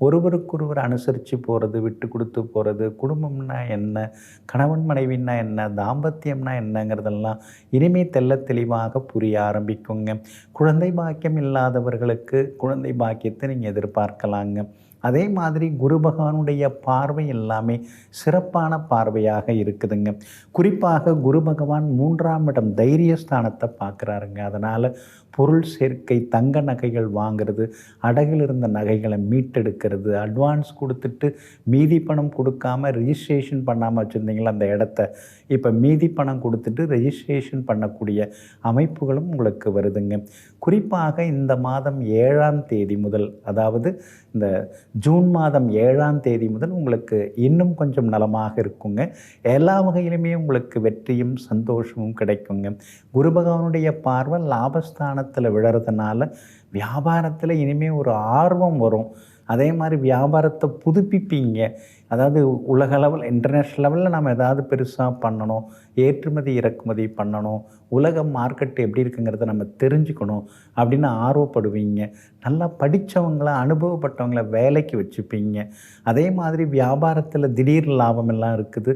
ஒருவருக்கொருவர் அனுசரித்து போகிறது, விட்டு கொடுத்து போகிறது, குடும்பம்னா என்ன, கணவன் மனைவின்னா என்ன, தாம்பத்தியம்னா என்னங்கிறதெல்லாம் இனிமேல் தெள்ள தெளிவாக புரிய ஆரம்பிக்குங்க. குழந்தை பாக்கியம் இல்லாதவர்களுக்கு குழந்தை பாக்கியத்தை நீங்கள் எதிர்பார்க்கலாங்க. அதே மாதிரி குரு பகவானுடைய பார்வை எல்லாமே சிறப்பான பார்வையாக இருக்குதுங்க. குறிப்பாக குரு பகவான் 3ஆம் இடம் தைரியஸ்தானத்தை பார்க்குறாருங்க. அதனால் பொருள் சேர்க்கை, தங்க நகைகள் வாங்கிறது, அடகில் இருந்த நகைகளை மீட்டெடுக்கிறது, அட்வான்ஸ் கொடுத்துட்டு மீதி பணம் கொடுக்காமல் ரிஜிஸ்ட்ரேஷன் பண்ணாமல் வச்சுருந்தீங்களா அந்த இடத்த, இப்போ மீதி பணம் கொடுத்துட்டு ரெஜிஸ்ட்ரேஷன் பண்ணக்கூடிய அமைப்புகளும் உங்களுக்கு வருதுங்க. குறிப்பாக இந்த மாதம் 7ஆம் தேதி முதல், அதாவது இந்த ஜூன் மாதம் 7ஆம் தேதி முதல் உங்களுக்கு இன்னும் கொஞ்சம் நலமாக இருக்குங்க. எல்லா வகையிலுமே உங்களுக்கு வெற்றியும் சந்தோஷமும் கிடைக்குங்க. குரு பகவானுடைய பார்வை லாபஸ்தானத்தில் விழறதுனால வியாபாரத்தில் இனிமேல் ஒரு ஆர்வம் வரும். அதே மாதிரி வியாபாரத்தை புதுப்பிப்பீங்க. அதாவது உலக லெவல், இன்டர்நேஷ்னல் லெவலில் நம்ம ஏதாவது பெருசாக பண்ணணும், ஏற்றுமதி இறக்குமதி பண்ணணும், உலக மார்க்கெட் எப்படி இருக்குங்கிறத நம்ம தெரிஞ்சுக்கணும் அப்படின்னு ஆர்வப்படுவீங்க. நல்லா படித்தவங்கள, அனுபவப்பட்டவங்கள வேலைக்கு வச்சுப்பீங்க. அதே மாதிரி வியாபாரத்தில் திடீர் லாபம் எல்லாம் இருக்குது,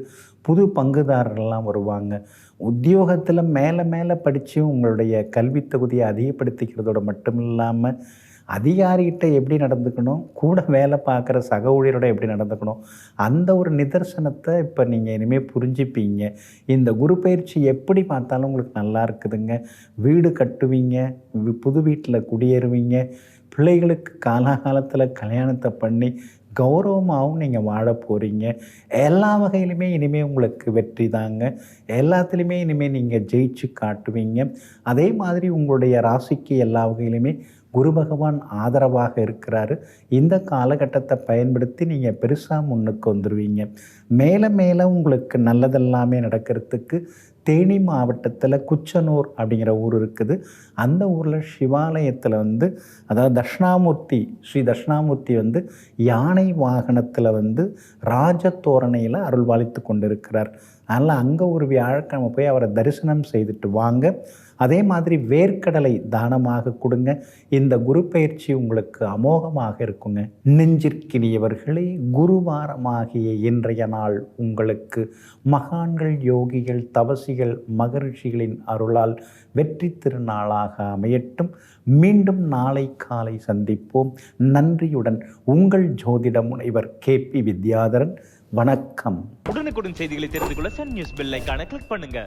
புது பங்குதாரர்கள்லாம் வருவாங்க. உத்தியோகத்தில் மேலே மேலே படித்து உங்களுடைய கல்வி தகுதியை அதிகப்படுத்திக்கிறதோடு மட்டும் இல்லாமல் அதிகாரிகிட்ட எப்படி நடந்துக்கணும், கூட வேலை பார்க்குற சக ஊழியரோட எப்படி நடந்துக்கணும், அந்த ஒரு நிதர்சனத்தை இப்போ நீங்கள் இனிமேல் புரிஞ்சுப்பீங்க. இந்த குரு பயிற்சி எப்படி பார்த்தாலும் உங்களுக்கு நல்லா இருக்குதுங்க. வீடு கட்டுவீங்க, புது வீட்டில் குடியேறுவீங்க, பிள்ளைகளுக்கு காலாகாலத்தில் கல்யாணத்தை பண்ணி கௌரவமாகவும் நீங்கள் வாழ போகிறீங்க. எல்லா வகையிலுமே இனிமேல் உங்களுக்கு வெற்றி தாங்க. எல்லாத்துலேயுமே இனிமேல் நீங்கள் ஜெயிச்சு காட்டுவீங்க. அதே மாதிரி உங்களுடைய ராசிக்கு எல்லா வகையிலுமே குரு பகவான் ஆதரவாக இருக்கிறாரு. இந்த காலகட்டத்தை பயன்படுத்தி நீங்கள் பெருசாக முன்னுக்கு வந்துடுவீங்க. மேலே மேலே உங்களுக்கு நல்லதெல்லாமே நடக்கிறதுக்கு தேனி மாவட்டத்தில் குச்சனூர் அப்படிங்கிற ஊர் இருக்குது. அந்த ஊரில் சிவாலயத்தில் அதாவது தட்சிணாமூர்த்தி, ஸ்ரீ தட்சிணாமூர்த்தி யானை வாகனத்தில் ராஜதோரணையில் அருள்வாளித்து கொண்டு இருக்கிறார். அதனால் அங்கே ஒரு வியாழக்கிழமை போய் அவரை தரிசனம் செய்துட்டு வாங்க. அதே மாதிரி வேர்க்கடலை தானமாக கொடுங்க. இந்த குரு பயிற்சி உங்களுக்கு அமோகமாக இருக்குங்க. நெஞ்சிற்கினியவர்களே, குருவாரமாகிய இன்றைய நாள் உங்களுக்கு மகான்கள், யோகிகள், தவசிகள், மகரிஷிகளின் அருளால் வெற்றி திருநாளாக அமையட்டும். மீண்டும் நாளை காலை சந்திப்போம். நன்றியுடன் உங்கள் ஜோதிட முனைவர் KP வித்யாதரன். வணக்கம். உடனுக்குடன் செய்திகளை தெரிந்து கொள்ள சன் நியூஸ் பெல் ஐகானை கிளிக் பண்ணுங்க.